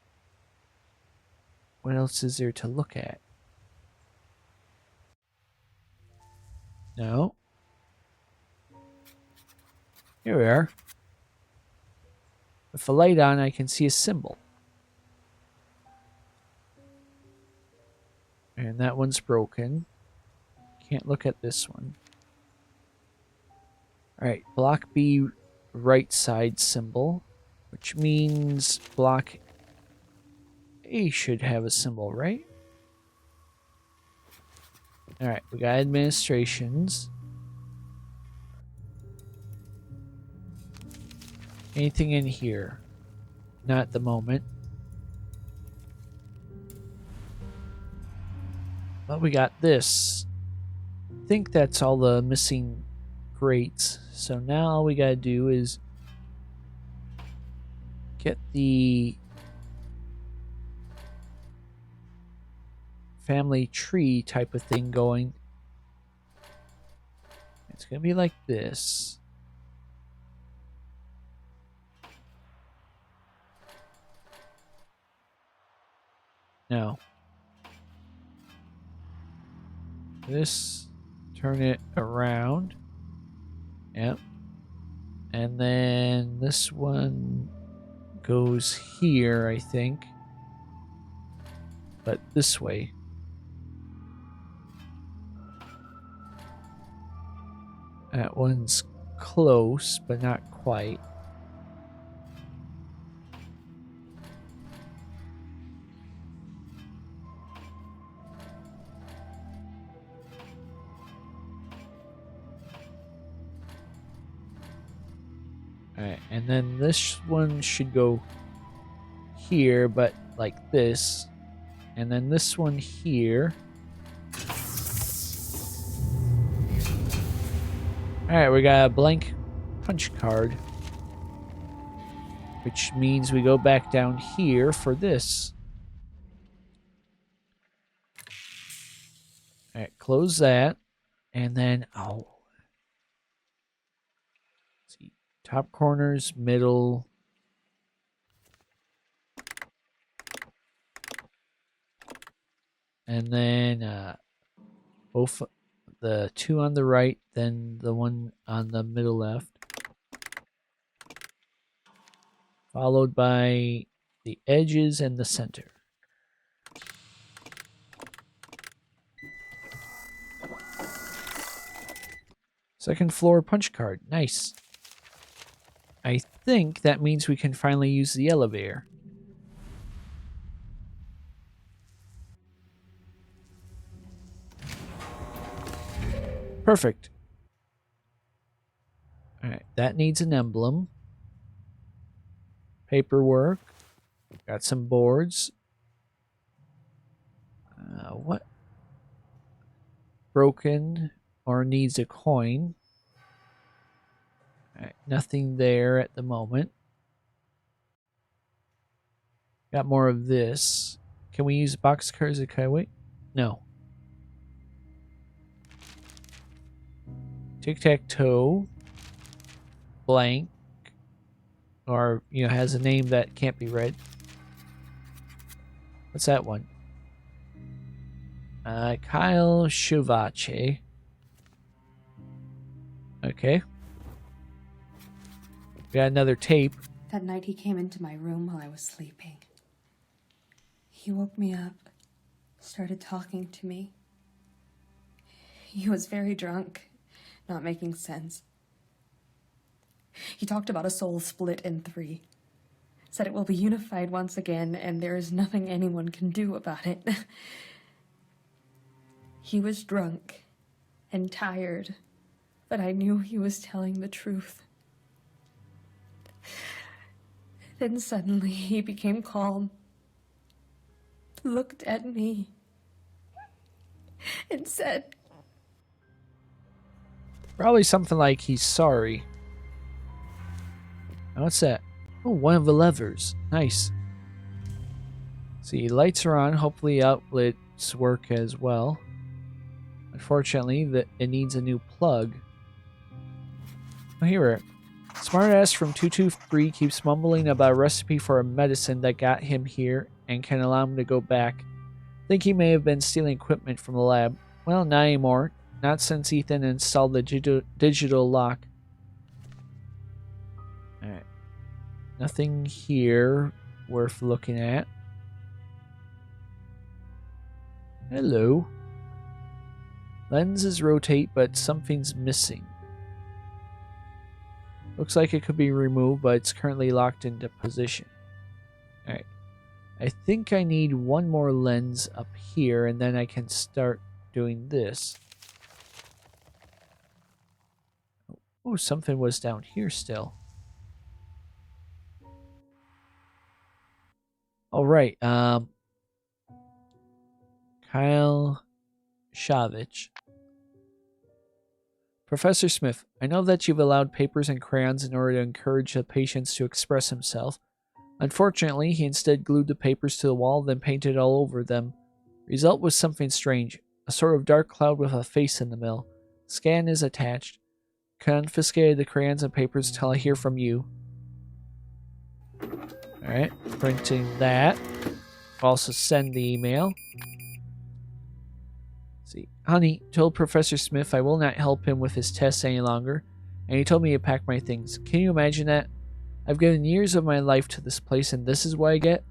What else is there to look at? No. Here we are. With the light on, I can see a symbol. And that one's broken. Can't look at this one. Alright, block B right side symbol, which means block A should have a symbol, right? Alright, we got administrations. Anything in here? Not at the moment. But we got this. I think that's all the missing grates. So now all we gotta do is get the family tree type of thing going. It's gonna be like this. No. This, turn it around. Yep. And then this one goes here, I think. But this way. That one's close, but not quite. Alright, and then this one should go here, but like this. And then this one here. Alright, we got a blank punch card. Which means we go back down here for this. Alright, close that. And then, oh. Let's see. Top corners, middle. And then both the two on the right, then the one on the middle left. Followed by the edges and the center. Second floor punch card. Nice. I think that means we can finally use the elevator. Perfect. Alright, that needs an emblem. Paperwork. Got some boards. What? Broken or needs a coin. Alright, nothing there at the moment. Got more of this. Can we use boxcars at Kaiway? No. Tic-tac-toe. Blank. Or, you know, has a name that can't be read. What's that one? Kyle Shuvache. Okay. We got another tape. That night he came into my room while I was sleeping. He woke me up, started talking to me. He was very drunk, not making sense. He talked about a soul split in 3. Said it will be unified once again, and there is nothing anyone can do about it. He was drunk and tired, but I knew he was telling the truth. Then suddenly he became calm, looked at me, and said... Probably something like he's sorry. Now what's that? Oh, one of the levers. Nice. See, lights are on. Hopefully outlets work as well. Unfortunately, it needs a new plug. Oh, here we are. Smartass from 223 keeps mumbling about a recipe for a medicine that got him here and can allow him to go back. Think he may have been stealing equipment from the lab. Well, not anymore. Not since Ethan installed the digital lock. Alright. Nothing here worth looking at. Hello. Lenses rotate, but something's missing. Looks like it could be removed, but it's currently locked into position. Alright. I think I need one more lens up here, and then I can start doing this. Oh, something was down here still. Alright, Kyle Shavich. Professor Smith, I know that you've allowed papers and crayons in order to encourage the patient to express himself. Unfortunately, he instead glued the papers to the wall, then painted all over them. Result was something strange, a sort of dark cloud with a face in the middle. Scan is attached. Confiscated the crayons and papers till I hear from you. Alright, printing that. Also send the email. See, honey, told Professor Smith I will not help him with his tests any longer, and he told me to pack my things. Can you imagine that? I've given years of my life to this place, and this is what I get?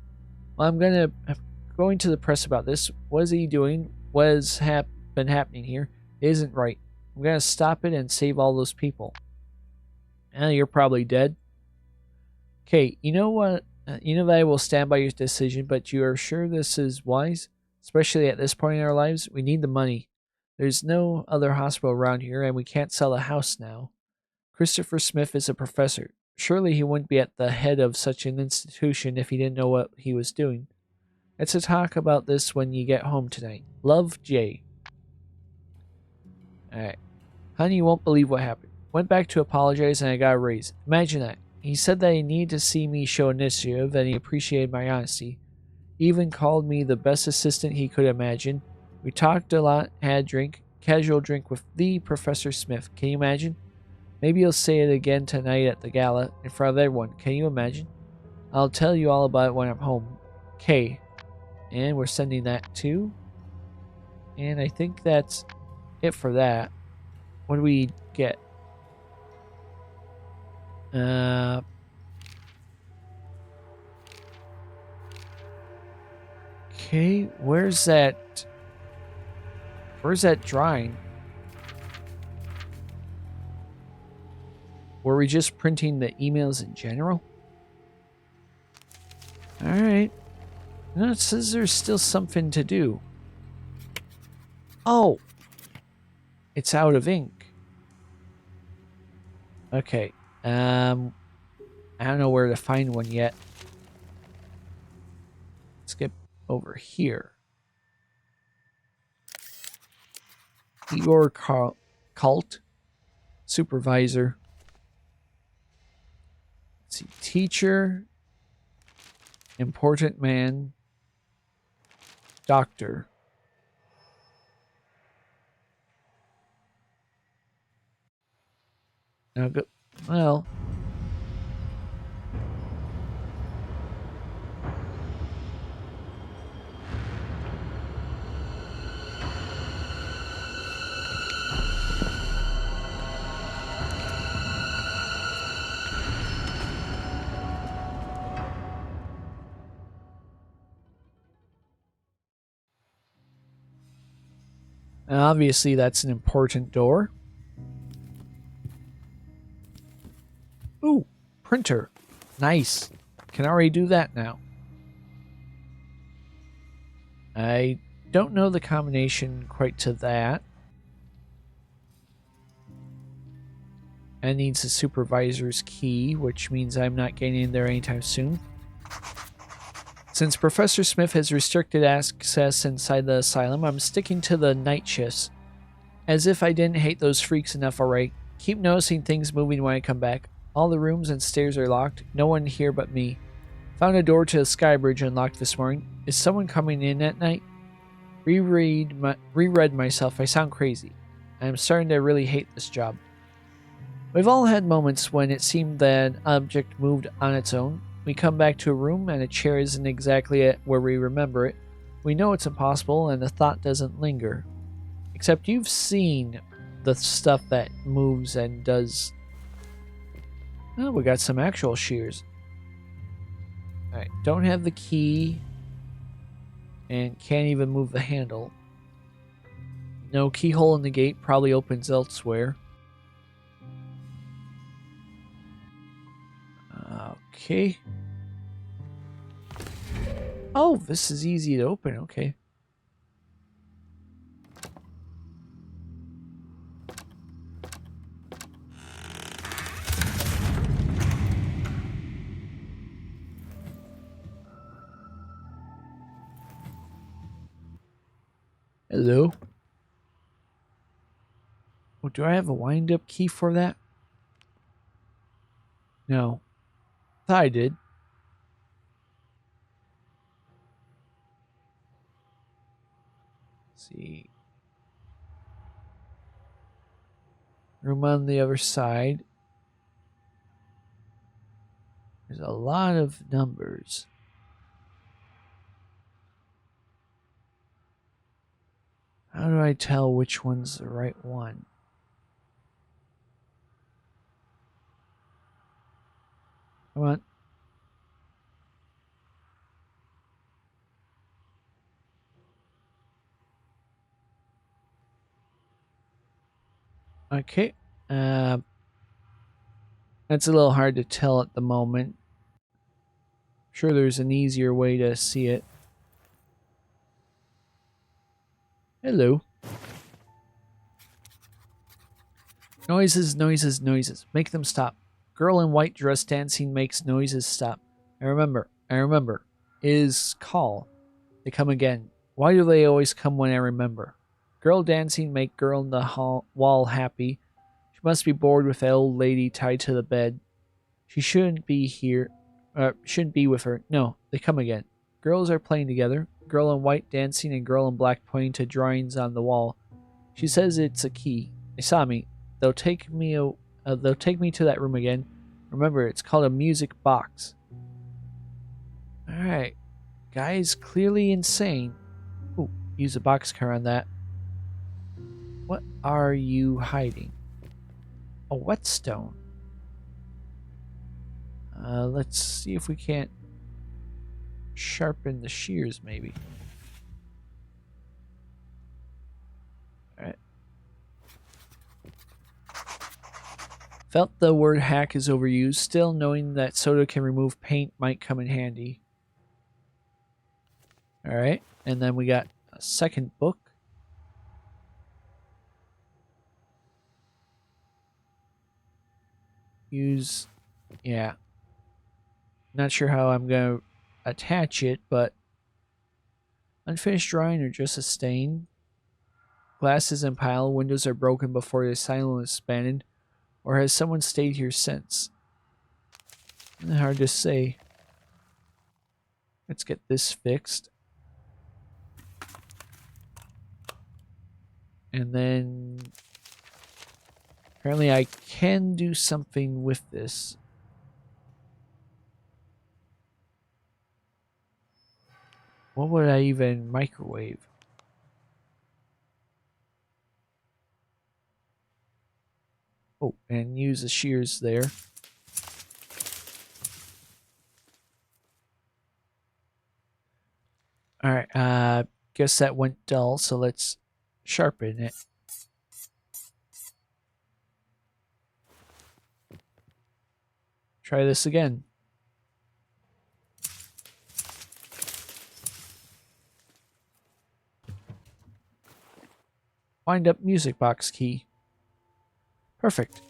Well, I'm going to the press about this. What is he doing? What has been happening here? It isn't right. I'm gonna stop it and save all those people. You're probably dead. Okay, you know what? You know that I will stand by your decision, but you are sure this is wise? Especially at this point in our lives? We need the money. There's no other hospital around here, and we can't sell a house now. Christopher Smith is a professor. Surely he wouldn't be at the head of such an institution if he didn't know what he was doing. Let's talk about this when you get home tonight. Love, Jay. Alright. Honey, you won't believe what happened. Went back to apologize and I got a raise. Imagine that. He said that he needed to see me show initiative and he appreciated my honesty. He even called me the best assistant he could imagine. We talked a lot, had a drink, casual drink with the Professor Smith. Can you imagine? Maybe he'll say it again tonight at the gala in front of everyone. Can you imagine? I'll tell you all about it when I'm home. Okay. And we're sending that too. And I think that's it for that. What do we get? Okay, where's that drawing? Were we just printing the emails in general? Alright. No, it says there's still something to do. Oh! It's out of ink. Okay. I don't know where to find one yet. Let's get over here. Igor Cult. Supervisor. Let's see. Teacher. Important man. Doctor. Now go. Well. And obviously that's an important door. Ooh, printer. Nice. Can already do that now. I don't know the combination quite to that. And needs a supervisor's key, which means I'm not getting in there anytime soon. Since Professor Smith has restricted access inside the asylum, I'm sticking to the night shifts. As if I didn't hate those freaks enough already. Keep noticing things moving when I come back. All the rooms and stairs are locked. No one here but me. Found a door to the sky bridge unlocked this morning. Is someone coming in at night? Reread myself. I sound crazy. I am starting to really hate this job. We've all had moments when it seemed that an object moved on its own. We come back to a room and a chair isn't exactly where we remember it. We know it's impossible and the thought doesn't linger. Except you've seen the stuff that moves and does. Oh, we got some actual shears. Alright, don't have the key. And can't even move the handle. No keyhole in the gate, probably opens elsewhere. Okay. Oh, this is easy to open, okay. Hello? Oh, do I have a wind-up key for that? No. Thought I did. Let's see. Room on the other side. There's a lot of numbers. How do I tell which one's the right one? Come on. Okay. That's a little hard to tell at the moment. Sure, there's an easier way to see it. Hello. Noises, noises, noises. Make them stop. Girl in white dress dancing makes noises stop. I remember. Is call. They come again. Why do they always come when I remember? Girl dancing make girl in the wall happy. She must be bored with that old lady tied to the bed. She shouldn't be here. Shouldn't be with her. No, they come again. Girls are playing together. Girl in white dancing and girl in black pointing to drawings on the wall. She says it's a key. They saw me. They'll take me to that room again. Remember, it's called a music box. Alright. Guy's clearly insane. Ooh, use a boxcar on that. What are you hiding? A whetstone. Let's see if we can't sharpen the shears, maybe. Alright. Felt the word hack is overused, still knowing that soda can remove paint might come in handy. Alright, and then we got a second book. Use, yeah. Not sure how I'm going to attach it, but unfinished drawing or just a stain. Glass is in pile, windows are broken before the asylum is abandoned, or has someone stayed here since? Hard to say. Let's get this fixed. And then apparently I can do something with this. What would I even microwave? Oh, and use the shears there. Alright, guess that went dull, so let's sharpen it. Try this again. Wind up music box key. Perfect.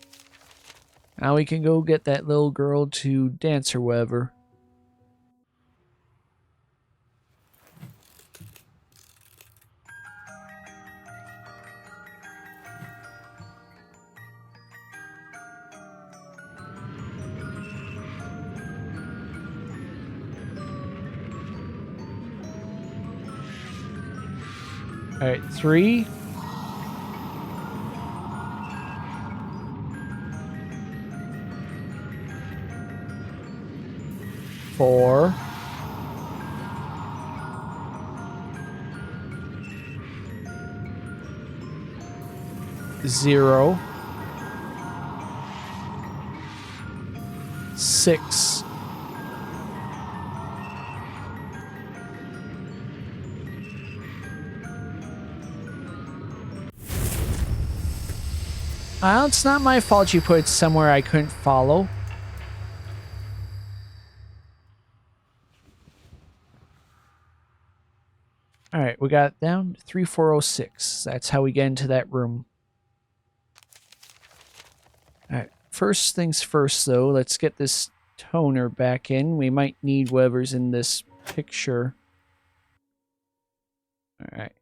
Now we can go get that little girl to dance or whatever. Alright, 3. 4. 0. 6. Well, it's not my fault you put it somewhere I couldn't follow. Alright, we got down 3406. That's how we get into that room. Alright, first things first though, let's get this toner back in. We might need whatever's in this picture. Alright.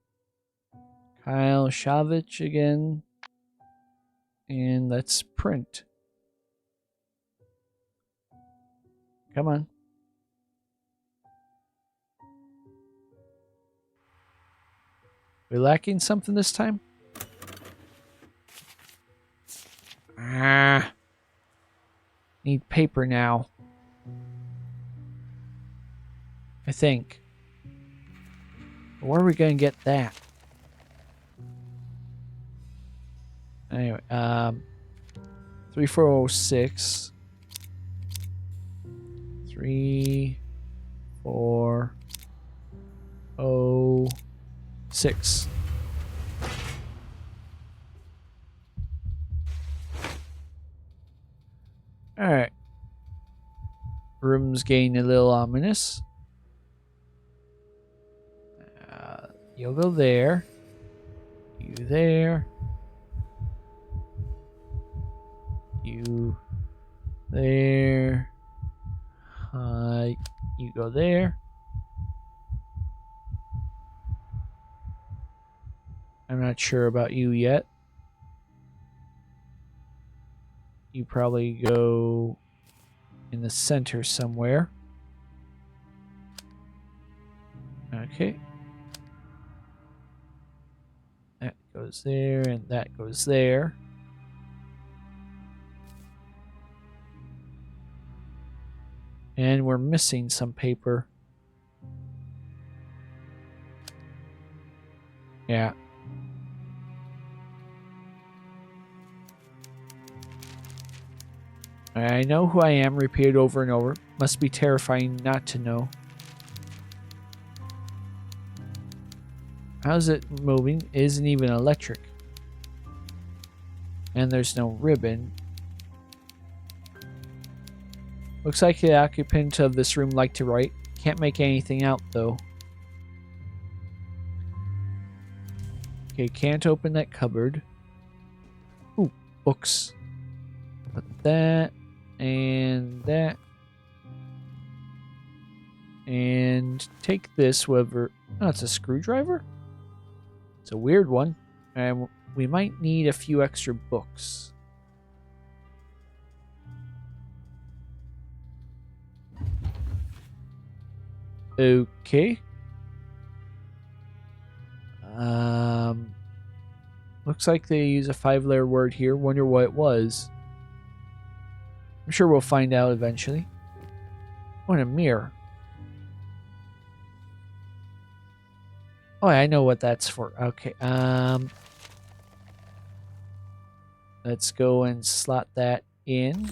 Kyle Shavich again. And let's print. Come on. We lacking something this time? Ah. Need paper now. I think. Where are we going to get that? Anyway, 3406. 3, 4, 0, 6. Alright. Room's getting a little ominous. You'll go there. You there. You there. You go there. I'm not sure about you yet. You probably go in the center somewhere. Okay. That goes there, and that goes there. And we're missing some paper. Yeah. I know who I am, repeated over and over. Must be terrifying not to know. How's it moving? It isn't even electric. And there's no ribbon. Looks like the occupant of this room liked to write. Can't make anything out, though. Okay, can't open that cupboard. Ooh, books. Put that, and that. And take this, whatever. Oh, it's a screwdriver? It's a weird one. And we might need a few extra books. Okay. Looks like they use a 5-letter word here. Wonder what it was. I'm sure we'll find out eventually. Oh, and a mirror. Oh, I know what that's for. Okay. Let's go and slot that in.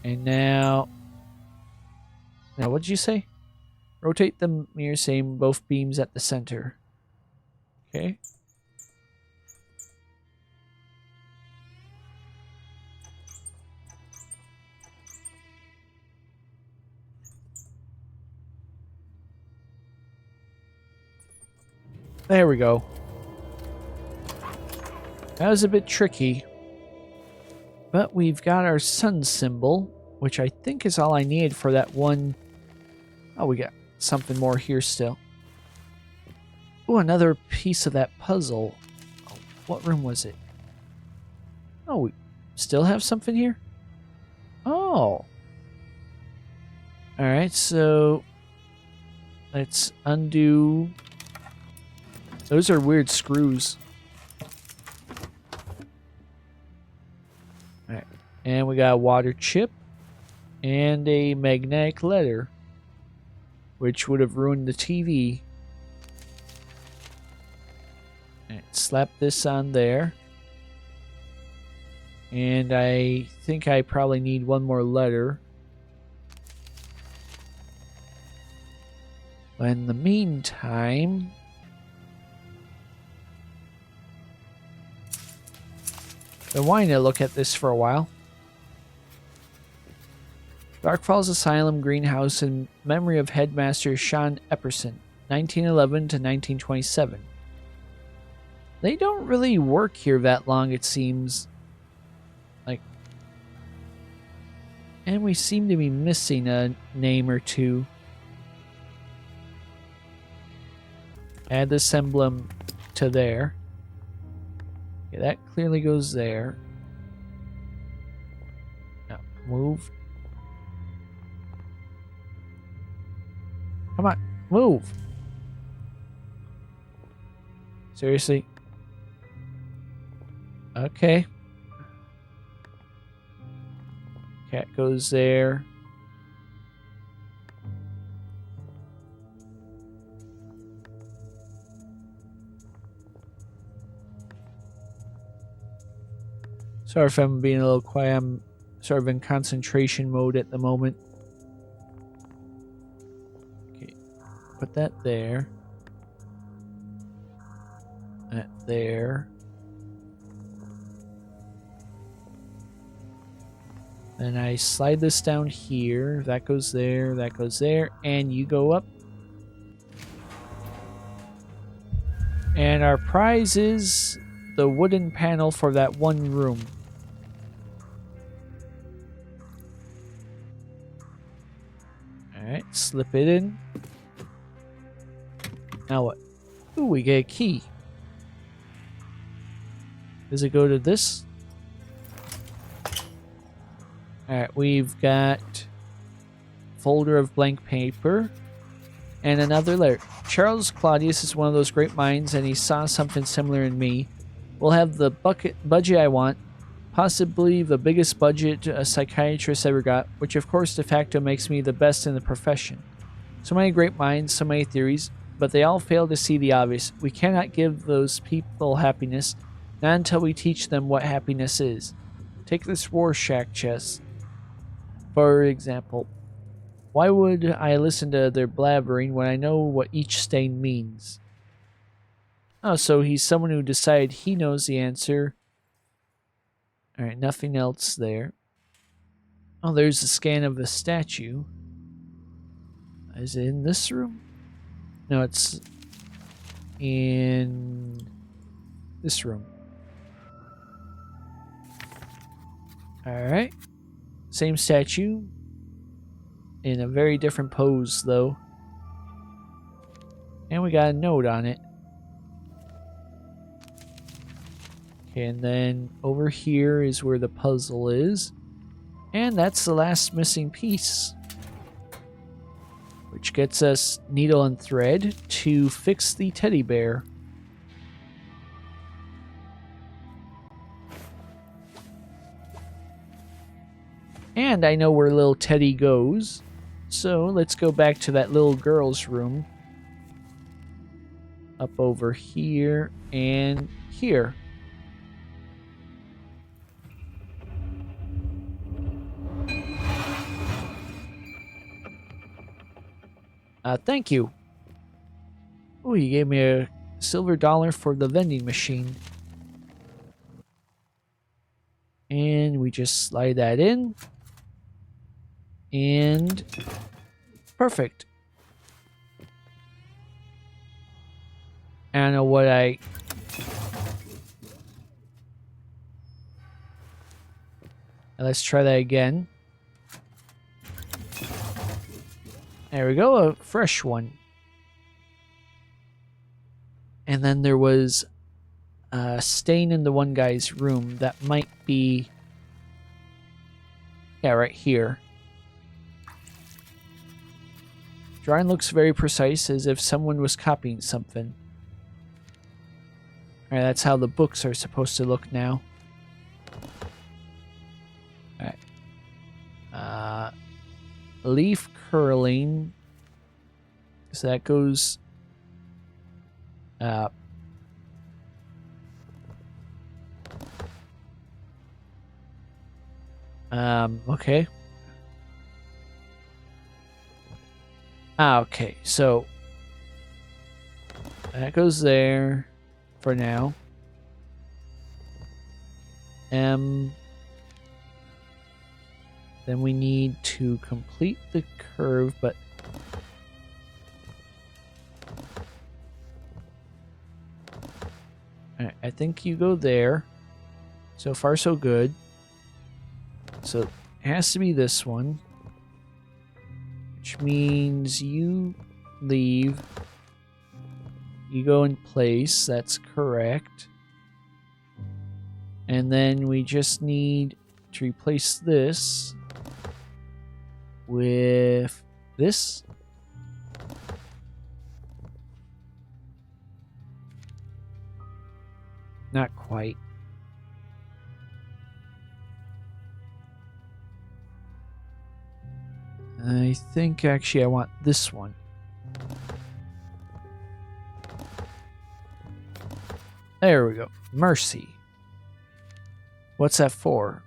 And now what did you say? Rotate the mirror, same both beams at the center. Okay. There we go. That was a bit tricky. But we've got our sun symbol, which I think is all I needed for that one. Oh, we got something more here still. Oh, another piece of that puzzle. Oh, what room was it? Oh, we still have something here? Oh. Alright, so let's undo. Those are weird screws. Alright, and we got a water chip and a magnetic letter, which would have ruined the TV. Alright, slap this on there. And I think I probably need one more letter. But in the meantime, I've been wanting to look at this for a while. Dark Falls Asylum Greenhouse in memory of Headmaster Sean Epperson, 1911 to 1927. They don't really work here that long, it seems. And we seem to be missing a name or two. Add this emblem to there. Okay, that clearly goes there. Now, move. Come on, move. Seriously? Okay. Cat goes there. Sorry if I'm being a little quiet. I'm sort of in concentration mode at the moment. Okay, put that there. That there. Then I slide this down here. That goes there, that goes there, and you go up. And our prize is the wooden panel for that one room. Alright, slip it in. Now what? Ooh, we get a key. Does it go to this? Alright, we've got folder of blank paper and another letter. Charles Claudius is one of those great minds, and he saw something similar in me. We'll have the budget I want, possibly the biggest budget a psychiatrist ever got, which of course de facto makes me the best in the profession. So many great minds, so many theories, but they all fail to see the obvious. We cannot give those people happiness, not until we teach them what happiness is. Take this Rorschach chess, for example. Why would I listen to their blabbering when I know what each stain means? Oh, so he's someone who decided he knows the answer. Alright, nothing else there. Oh, there's a scan of the statue. Is it in this room? No, it's in this room. Alright. Same statue. In a very different pose, though. And we got a note on it. Okay, and then over here is where the puzzle is. And that's the last missing piece. Which gets us needle and thread to fix the teddy bear. And I know where little Teddy goes. So let's go back to that little girl's room. Up over here and here. Thank you. Oh, you gave me a silver dollar for the vending machine. And we just slide that in. And perfect. I don't know what let's try that again. There we go, a fresh one. And then there was a stain in the one guy's room that might be... yeah, right here. Drawing looks very precise, as if someone was copying something. Alright, that's how the books are supposed to look now. Alright. Leaf curling. So that goes... okay. Okay, so that goes there for now. Then we need to complete the curve, but I think you go there. So far, so good. So it has to be this one. Which means you leave. You go in place. That's correct. And then we just need to replace this with this. Not quite. I think actually I want this one. There we go. Mercy. What's that for?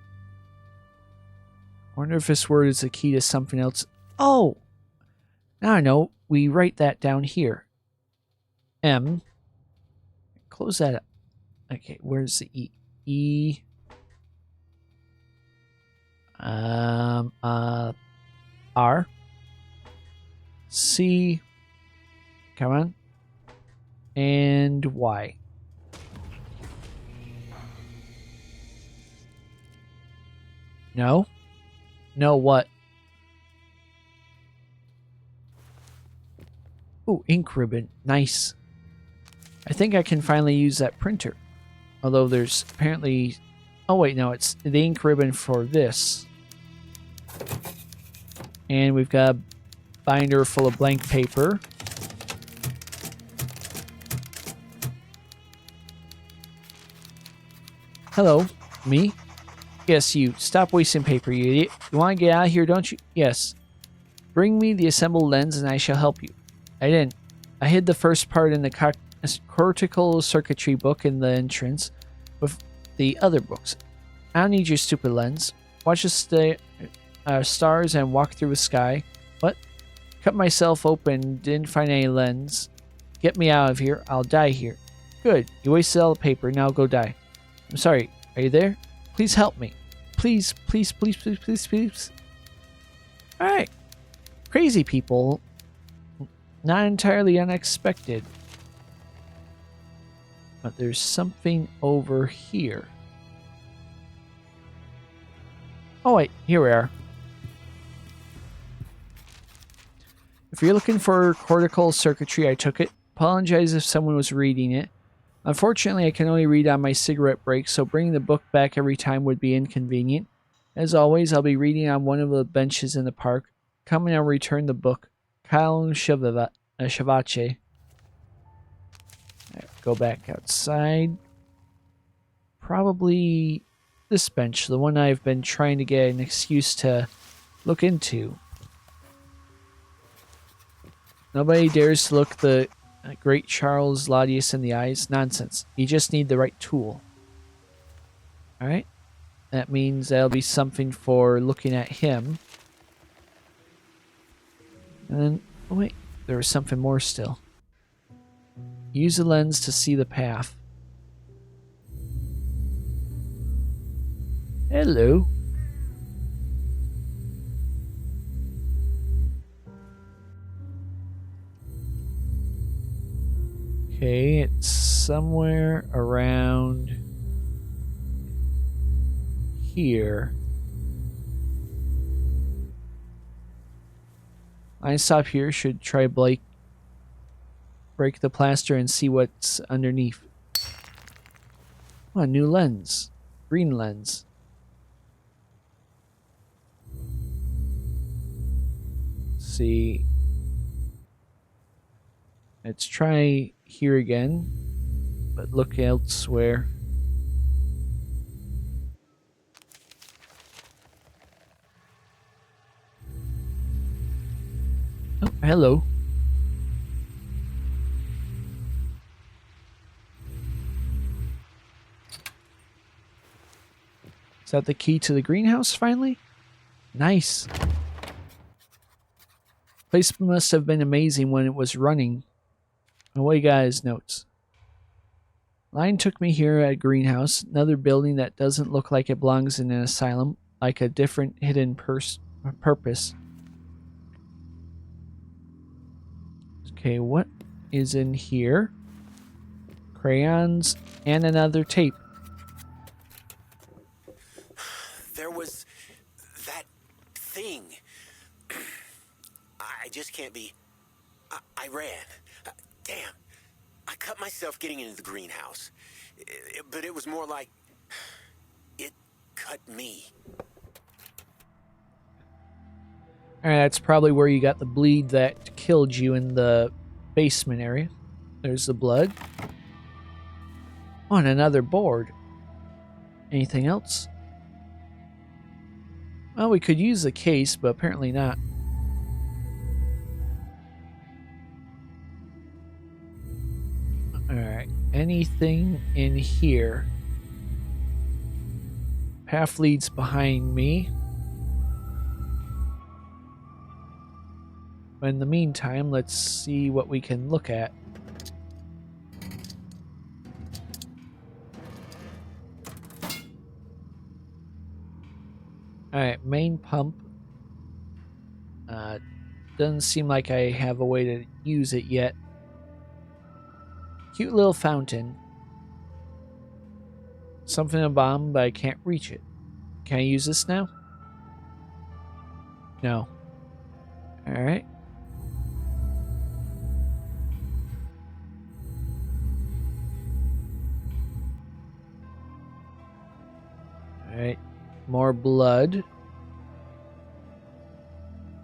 wonder if this word is the key to something else. Oh! Now I know. We write that down here. M. Close that up. Okay, where's the E? E. R. C. Come on. And Y. No? No, what? Ooh, ink ribbon. Nice. I think I can finally use that printer. Although there's apparently... Oh, wait, no. It's the ink ribbon for this. And we've got a binder full of blank paper. Hello. Me? Yes, you. Stop wasting paper, you idiot. You want to get out of here, don't you? Yes. Bring me the assembled lens and I shall help you. I didn't. I hid the first part in the cortical circuitry book in the entrance with the other books. I don't need your stupid lens. Watch the stars and walk through the sky. What? Cut myself open, didn't find any lens. Get me out of here. I'll die here. Good. You wasted all the paper. Now go die. I'm sorry. Are you there? Please help me. Please, please, please, please, please, please. Alright. Crazy people. Not entirely unexpected. But there's something over here. Oh wait, here we are. If you're looking for cortical circuitry, I took it. Apologize if someone was reading it. Unfortunately, I can only read on my cigarette break, so bringing the book back every time would be inconvenient. As always, I'll be reading on one of the benches in the park. Come and I'll return the book. Kyle Shavache. Go back outside. Probably this bench, the one I've been trying to get an excuse to look into. Nobody dares to look the great Charles Laudius in the eyes. Nonsense. You just need the right tool. Alright. That means that'll be something for looking at him. And then, oh wait, there was something more still. Use the lens to see the path. Hello. Okay, it's somewhere around here. I stop here, should try break the plaster and see what's underneath. Oh, a new lens. Green lens. Let's see. Let's try here again, but look elsewhere. Oh, hello. Is that the key to the greenhouse finally? Nice. Place must have been amazing when it was running. And what you got is notes. Line took me here at greenhouse, another building that doesn't look like it belongs in an asylum, like a different hidden purpose. Okay, what is in here? Crayons and another tape. There was that thing. I just can't be... I ran. Damn. I cut myself getting into the greenhouse. But it was more like... It cut me. Alright, that's probably where you got the bleed that killed you in the basement area. There's the blood. Oh, and another board. Anything else? Well, we could use the case, but apparently not. Alright, anything in here? Path leads behind me. But in the meantime, let's see what we can look at. Alright, main pump. Doesn't seem like I have a way to use it yet. Cute little fountain. Something a bomb, but I can't reach it. Can I use this now? No. Alright. Alright. More blood.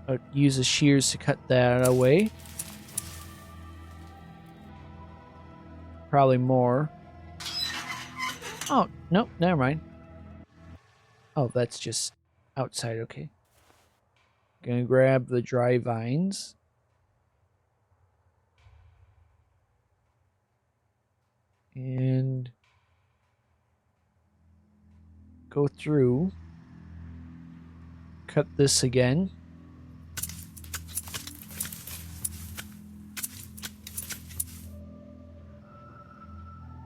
I'll use the shears to cut that away. Probably more. Oh, nope, never mind. Oh, that's just outside, okay. Gonna grab the dry vines. And go through. Cut this again.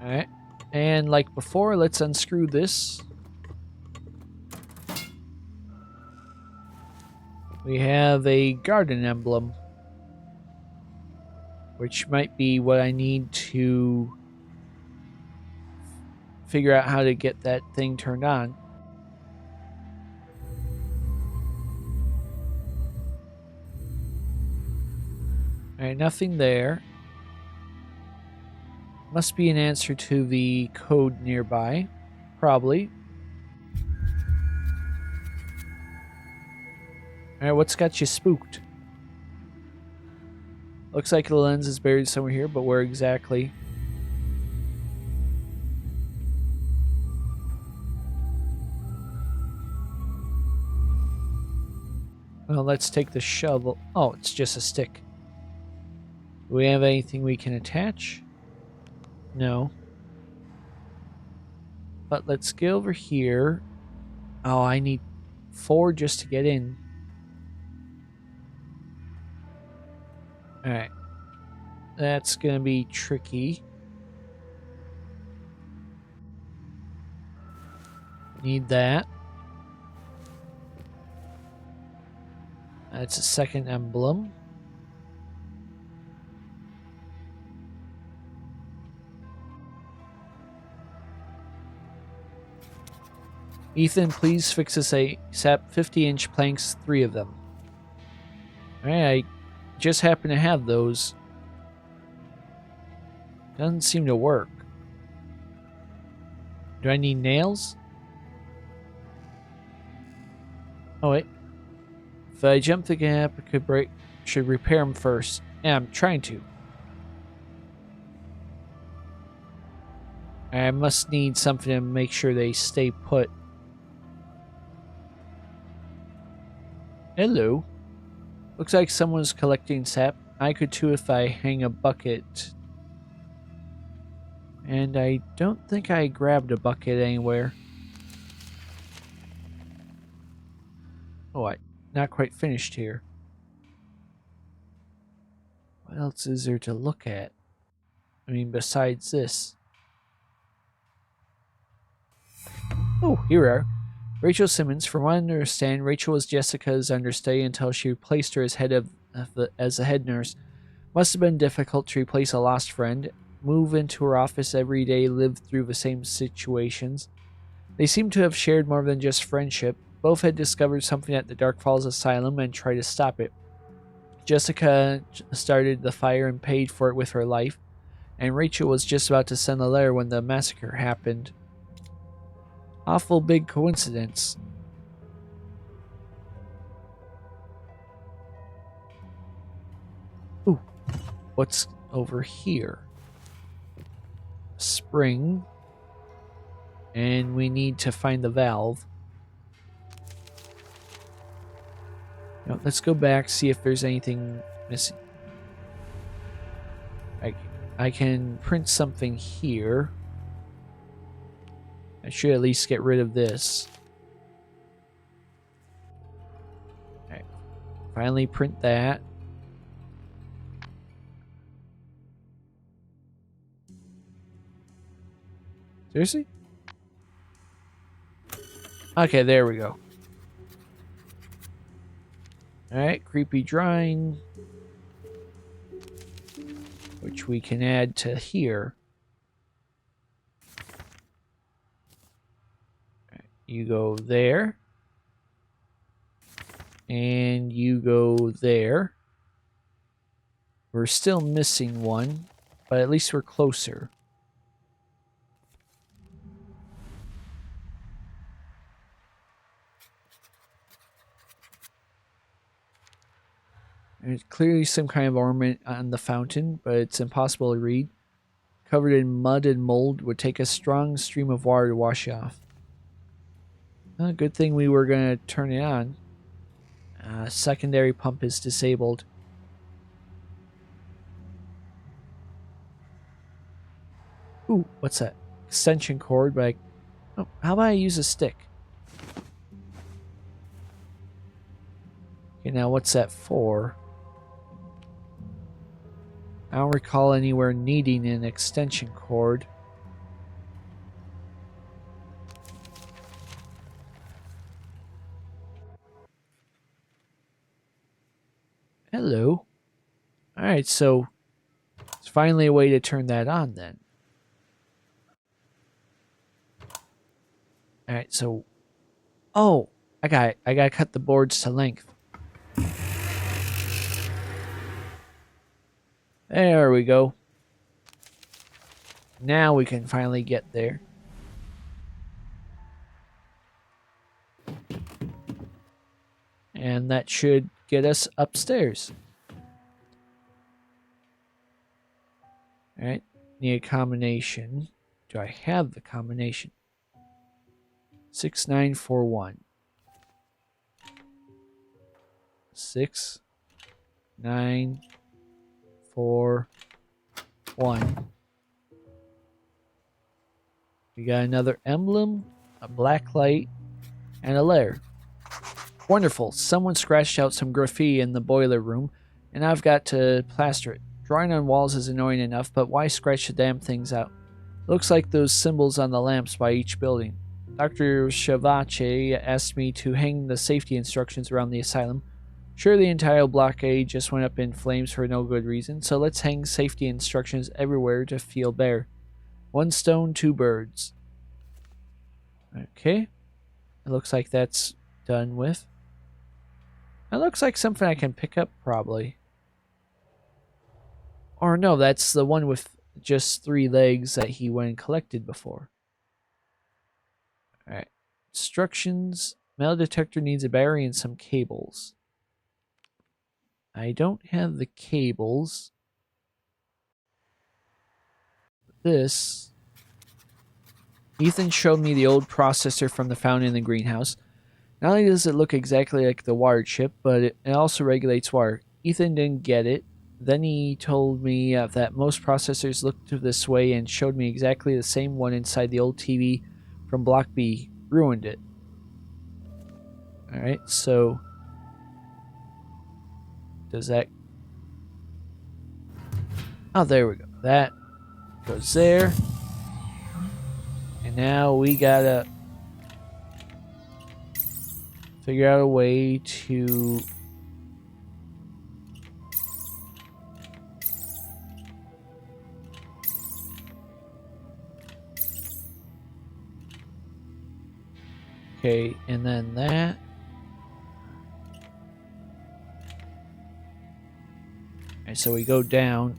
Alright. And like before, let's unscrew this. We have a garden emblem, which might be what I need to figure out how to get that thing turned on. Alright, nothing there. Must be an answer to the code nearby. Probably. Alright, what's got you spooked? Looks like the lens is buried somewhere here, but where exactly? Well, let's take the shovel. Oh, it's just a stick. Do we have anything we can attach? No. But let's get over here. Oh, I need 4 just to get in. Alright. That's gonna be tricky. Need that. That's a second emblem. Ethan, please fix us ASAP. 50-inch planks, 3 of them. Alright, I just happen to have those. Doesn't seem to work. Do I need nails? Oh wait. If I jump the gap, it could break. Should repair them first. Yeah, I'm trying to. I must need something to make sure they stay put. Hello. Looks like someone's collecting sap. I could too if I hang a bucket. And I don't think I grabbed a bucket anywhere. Oh, I'm not quite finished here. What else is there to look at? I mean, besides this. Oh, here we are. Rachel Simmons. From what I understand, Rachel was Jessica's understudy until she replaced her as the head nurse. Must have been difficult to replace a lost friend. Move into her office every day, live through the same situations. They seem to have shared more than just friendship. Both had discovered something at the Dark Falls Asylum and tried to stop it. Jessica started the fire and paid for it with her life, and Rachel was just about to send a letter when the massacre happened. Awful big coincidence. Ooh, what's over here? Spring. And we need to find the valve. Now, let's go back, see if there's anything missing. I can print something here. I should at least get rid of this. Alright. Finally print that. Seriously? Okay, there we go. Alright, creepy drawing. Which we can add to here. You go there. And you go there. We're still missing one, but at least we're closer. There's clearly some kind of ornament on the fountain, but it's impossible to read. Covered in mud and mold, would take a strong stream of water to wash it off. Good thing we were going to turn it on. Secondary pump is disabled. Ooh, what's that? Extension cord, but oh, how about I use a stick? Okay, now what's that for? I don't recall anywhere needing an extension cord. Hello. Alright, so it's finally a way to turn that on then. Alright, so... Oh! I got it. I gotta cut the boards to length. There we go. Now we can finally get there. And that should get us upstairs. Alright, need a combination. Do I have the combination? 6941. 6, 9, 4, 1. We got another emblem, a black light, and a lair. Wonderful. Someone scratched out some graffiti in the boiler room, and I've got to plaster it. Drawing on walls is annoying enough, but why scratch the damn things out? Looks like those symbols on the lamps by each building. Dr. Chavache asked me to hang the safety instructions around the asylum. Sure, the entire blockade just went up in flames for no good reason, so let's hang safety instructions everywhere to feel better. One stone, two birds. Okay. It looks like that's done with. It looks like something I can pick up, probably. Or no, that's the one with just 3 legs that he went and collected before. Alright. Instructions. Metal detector needs a battery and some cables. I don't have the cables. This. Ethan showed me the old processor from the fountain in the greenhouse. Not only does it look exactly like the wired chip, but it also regulates water. Ethan didn't get it. Then he told me that most processors looked this way and showed me exactly the same one inside the old TV from Block B. Ruined it. Alright, so... Does that... Oh, there we go. That goes there. And now we gotta figure out a way to... Okay, and then that. And so we go down.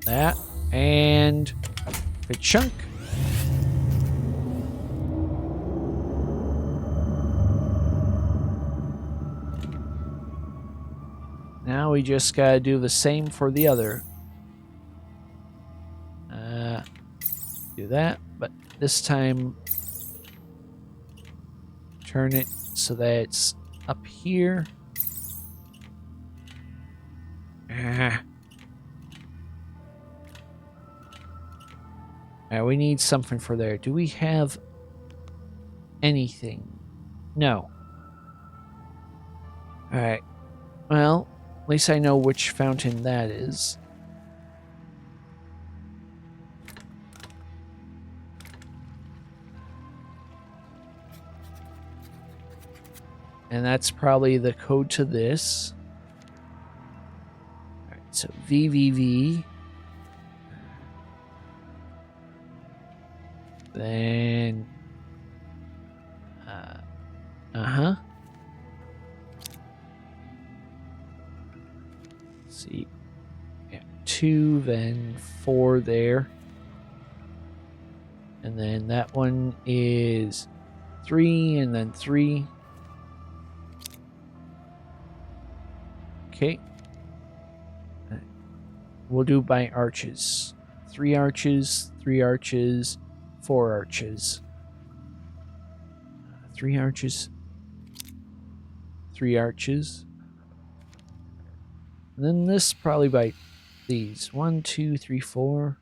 That. And a chunk. Now we just gotta do the same for the other. Do that, but this time turn it so that it's up here. Alright, we need something for there. Do we have anything? No. Alright. Well, at least I know which fountain that is. And that's probably the code to this. All right, so VVV. Then, uh-huh. Let's see. Yeah, 2, then 4 there. And then that one is 3, and then 3. Okay. We'll do by arches. 3 arches, 3 arches, 4 arches. 3 arches. 3 arches. And then this probably by these. 1, 2, 3, 4.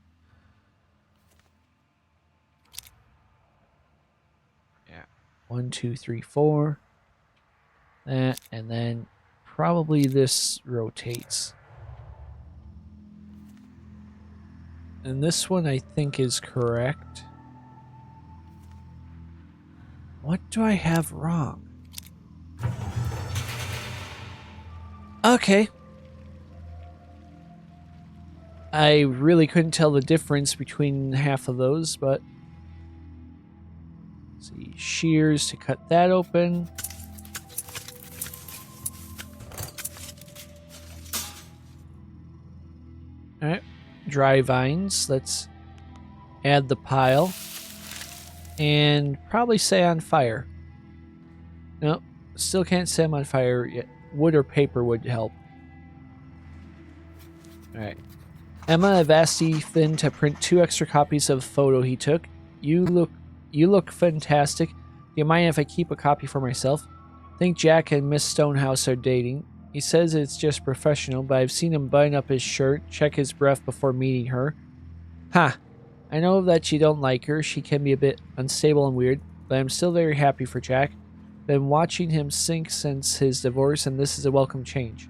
Yeah. 1, 2, 3, 4. That, and then probably this rotates. And this one I think is correct. What do I have wrong? Okay. I really couldn't tell the difference between half of those, but let's see, shears to cut that open. All right, dry vines. Let's add the pile and probably say on fire. Nope, still can't say I'm on fire yet. Wood or paper would help. All right. Emma have asked Ethan to print 2 extra copies of the photo he took. You look fantastic. Do you mind if I keep a copy for myself? I think Jack and Miss Stonehouse are dating. He says it's just professional, but I've seen him button up his shirt, check his breath before meeting her. Ha! I know that you don't like her. She can be a bit unstable and weird, but I'm still very happy for Jack. Been watching him sink since his divorce, and this is a welcome change.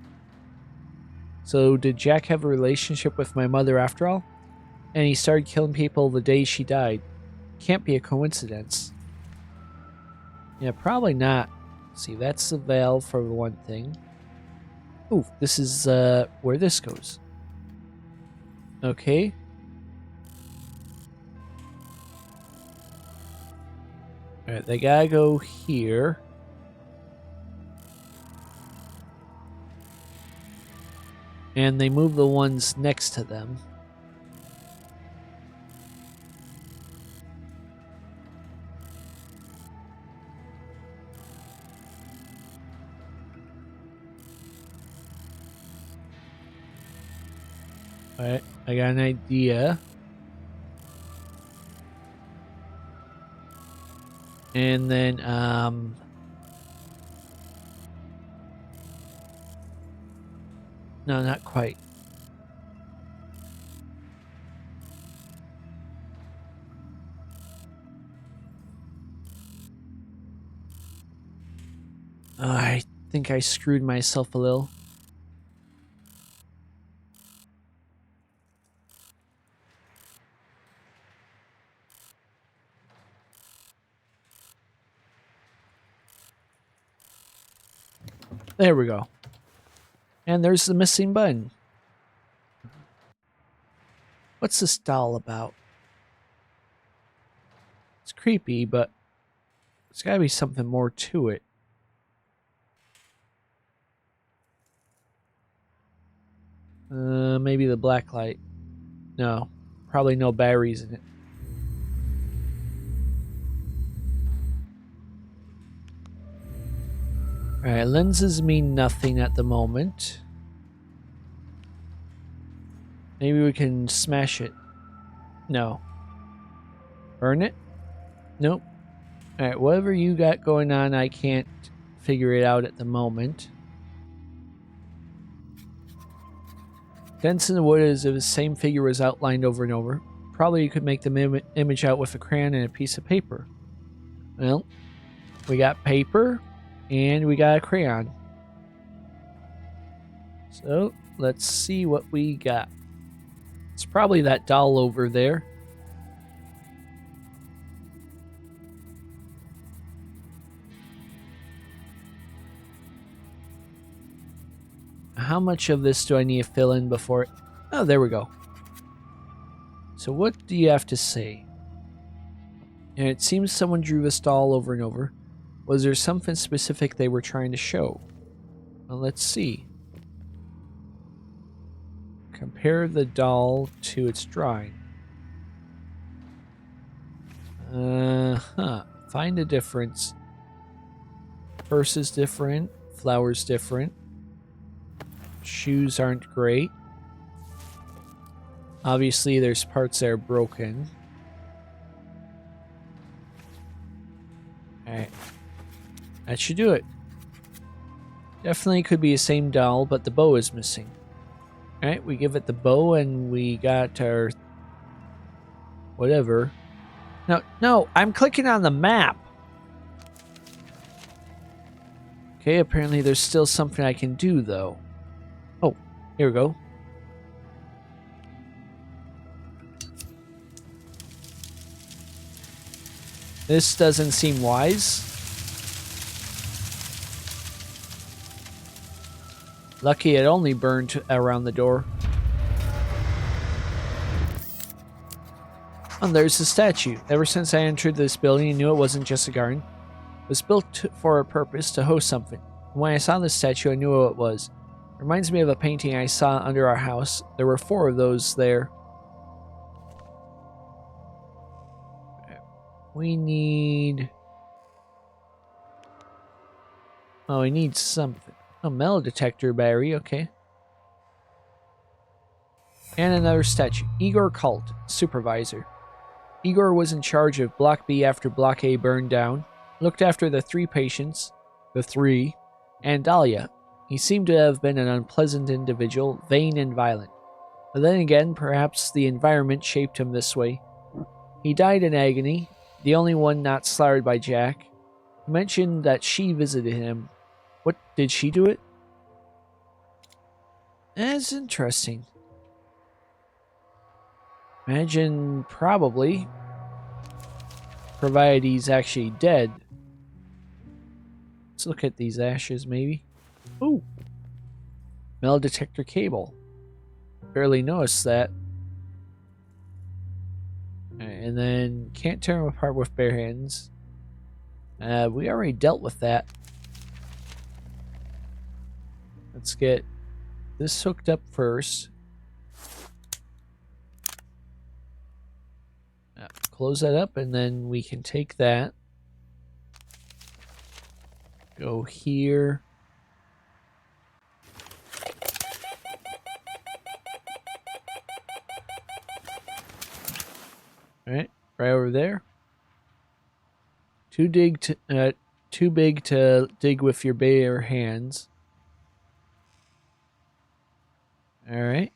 So, did Jack have a relationship with my mother after all? And he started killing people the day she died. Can't be a coincidence. Yeah, probably not. See, that's the valve for one thing. Ooh, this is where this goes. Okay. Alright, they gotta go here. And they move the ones next to them. Alright, I got an idea. And then, no, not quite. I think I screwed myself a little. There we go. And there's the missing button. What's this doll about? It's creepy, but there's gotta be something more to it. Maybe the black light. No, probably no batteries in it. Alright, lenses mean nothing at the moment. Maybe we can smash it. No. Burn it? Nope. Alright, whatever you got going on, I can't figure it out at the moment. Dents in the wood as if the same figure was outlined over and over. Probably you could make the image out with a crayon and a piece of paper. Well, we got paper. And we got a crayon. So, let's see what we got. It's probably that doll over there. How much of this do I need to fill in before... Oh, there we go. So what do you have to say? And it seems someone drew this doll over and over. Was there something specific they were trying to show? Well, let's see. Compare the doll to its drawing. Find a difference. Purse is different. Flower's different. Shoes aren't great. Obviously, there's parts that are broken. Alright. That should do it. Definitely could be the same doll, but the bow is missing. Alright, we give it the bow and we got our... whatever. No, I'm clicking on the map. Okay, apparently there's still something I can do, though. Oh, here we go. This doesn't seem wise. Lucky it only burned around the door. Oh, there's the statue. Ever since I entered this building, I knew it wasn't just a garden. It was built for a purpose, to host something. When I saw this statue, I knew what it was. It reminds me of a painting I saw under our house. There were 4 of those there. We need... oh, we need something. Oh, metal detector battery, okay. And another statue. Igor Cult, supervisor. Igor was in charge of Block B after Block A burned down. Looked after the 3 patients, and Dahlia. He seemed to have been an unpleasant individual, vain and violent. But then again, perhaps the environment shaped him this way. He died in agony, the only one not slaughtered by Jack. He mentioned that she visited him. What, did she do it? That's interesting. Imagine, probably. Provided he's actually dead. Let's look at these ashes, maybe. Ooh. Metal detector cable. Barely noticed that. And then can't tear them apart with bare hands. We already dealt with that. Let's get this hooked up first. Close that up, and then we can take that. Go here. Alright, right over there. Too big to dig with your bare hands. Alright.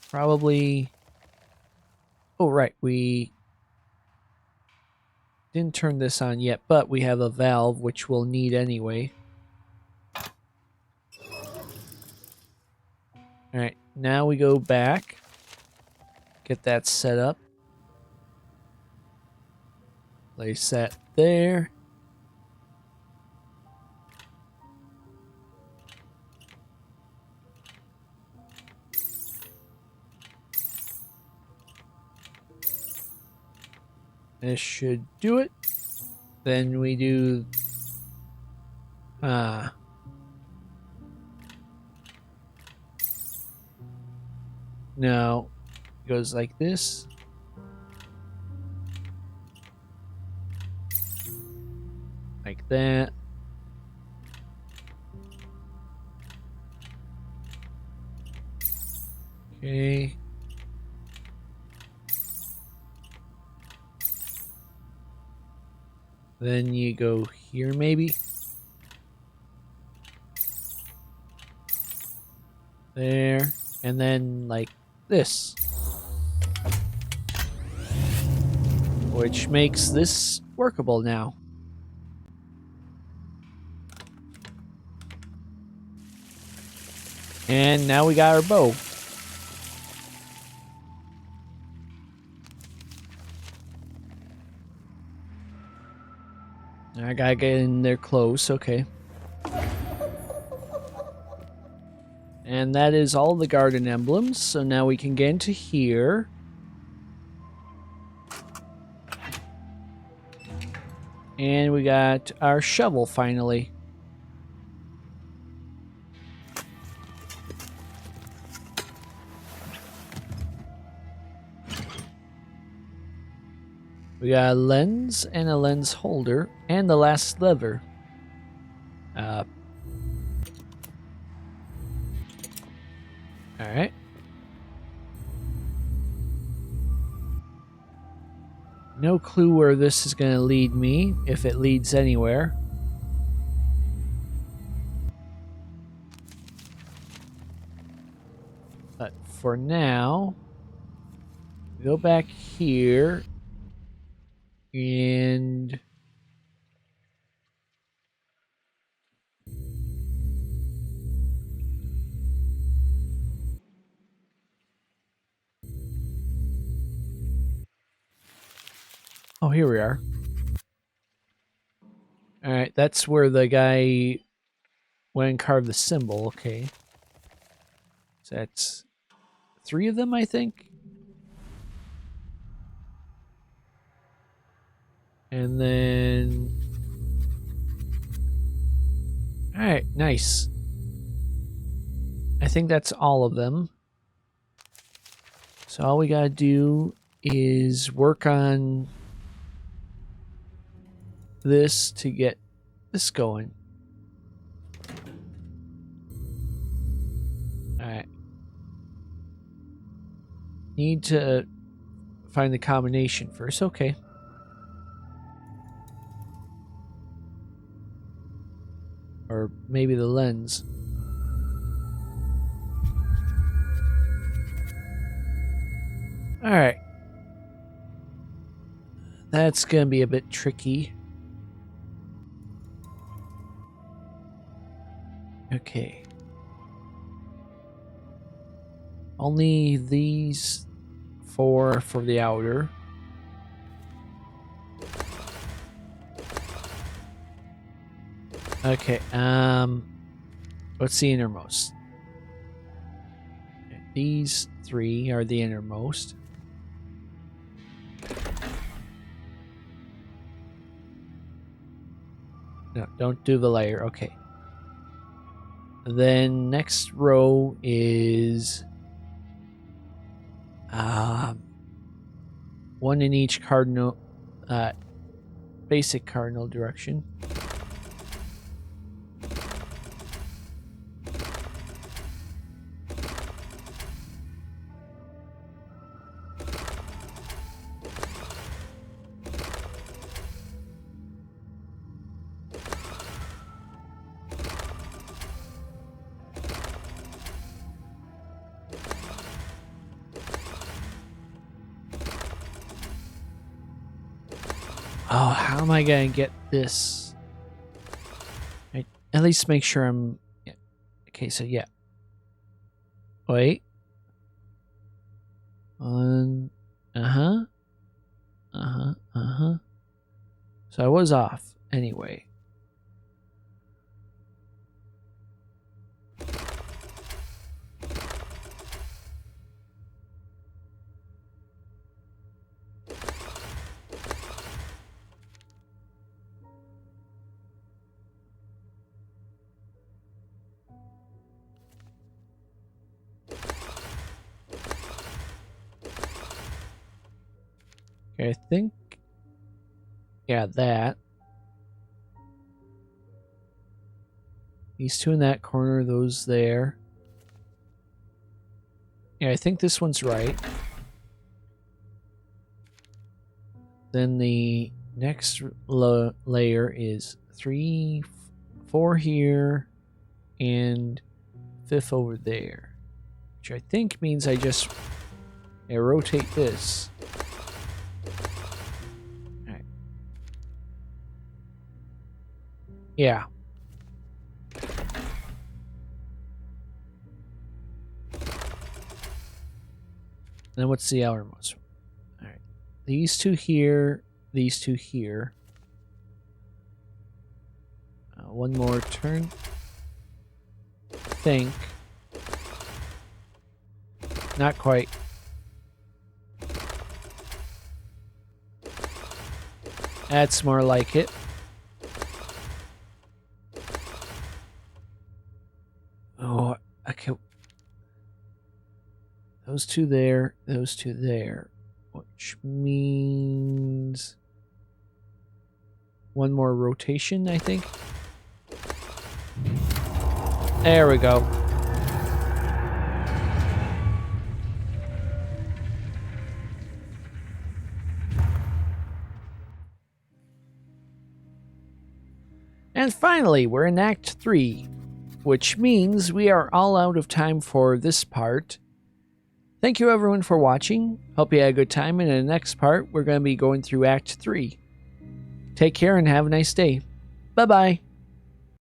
Probably... oh, right, we didn't turn this on yet, but we have a valve, which we'll need anyway. Alright, now we go back. Get that set up. Place that there. This should do it. Then we do... no. It goes like this. Like that. Okay. Then you go here, maybe. There. And then, like this. Which makes this workable now. And now we got our bow. I gotta get in there close, okay. And that is all the garden emblems. So now we can get into here. And we got our shovel finally. We got a lens and a lens holder and the last lever. Alright. No clue where this is going to lead me, if it leads anywhere. But for now, go back here and oh, here we are. Alright, that's where the guy went and carved the symbol. Okay. So that's 3 of them, I think. And then... Alright, nice. I think that's all of them. So all we gotta do is work on this to get this going. Alright. Need to find the combination first. Okay. Or maybe the lens. Alright. That's gonna be a bit tricky. Okay. Only these 4 for the outer. Okay, what's the innermost? These 3 are the innermost. No, don't do the layer. Okay. Then next row is 1 in each cardinal, basic cardinal direction. Oh, how am I gonna get this? At least make sure I'm... Yeah. Okay, so yeah. Wait. On... Uh-huh. Uh-huh. Uh-huh. So I was off anyway. Okay, I think... Yeah, that. These 2 in that corner, those there. Yeah, I think this one's right. Then the next layer is 3, 4 here, and 5th over there. Which I think means I just rotate this. Alright. Yeah. Then what's the outermost one? Alright. These 2 here, these 2 here. 1 more turn. I think. Not quite. That's more like it. Oh, okay. Those two there, which means one more rotation, I think. There we go. And finally, we're in Act 3, which means we are all out of time for this part. Thank you everyone for watching. Hope you had a good time, and in the next part, we're going to be going through Act 3. Take care and have a nice day. Bye-bye.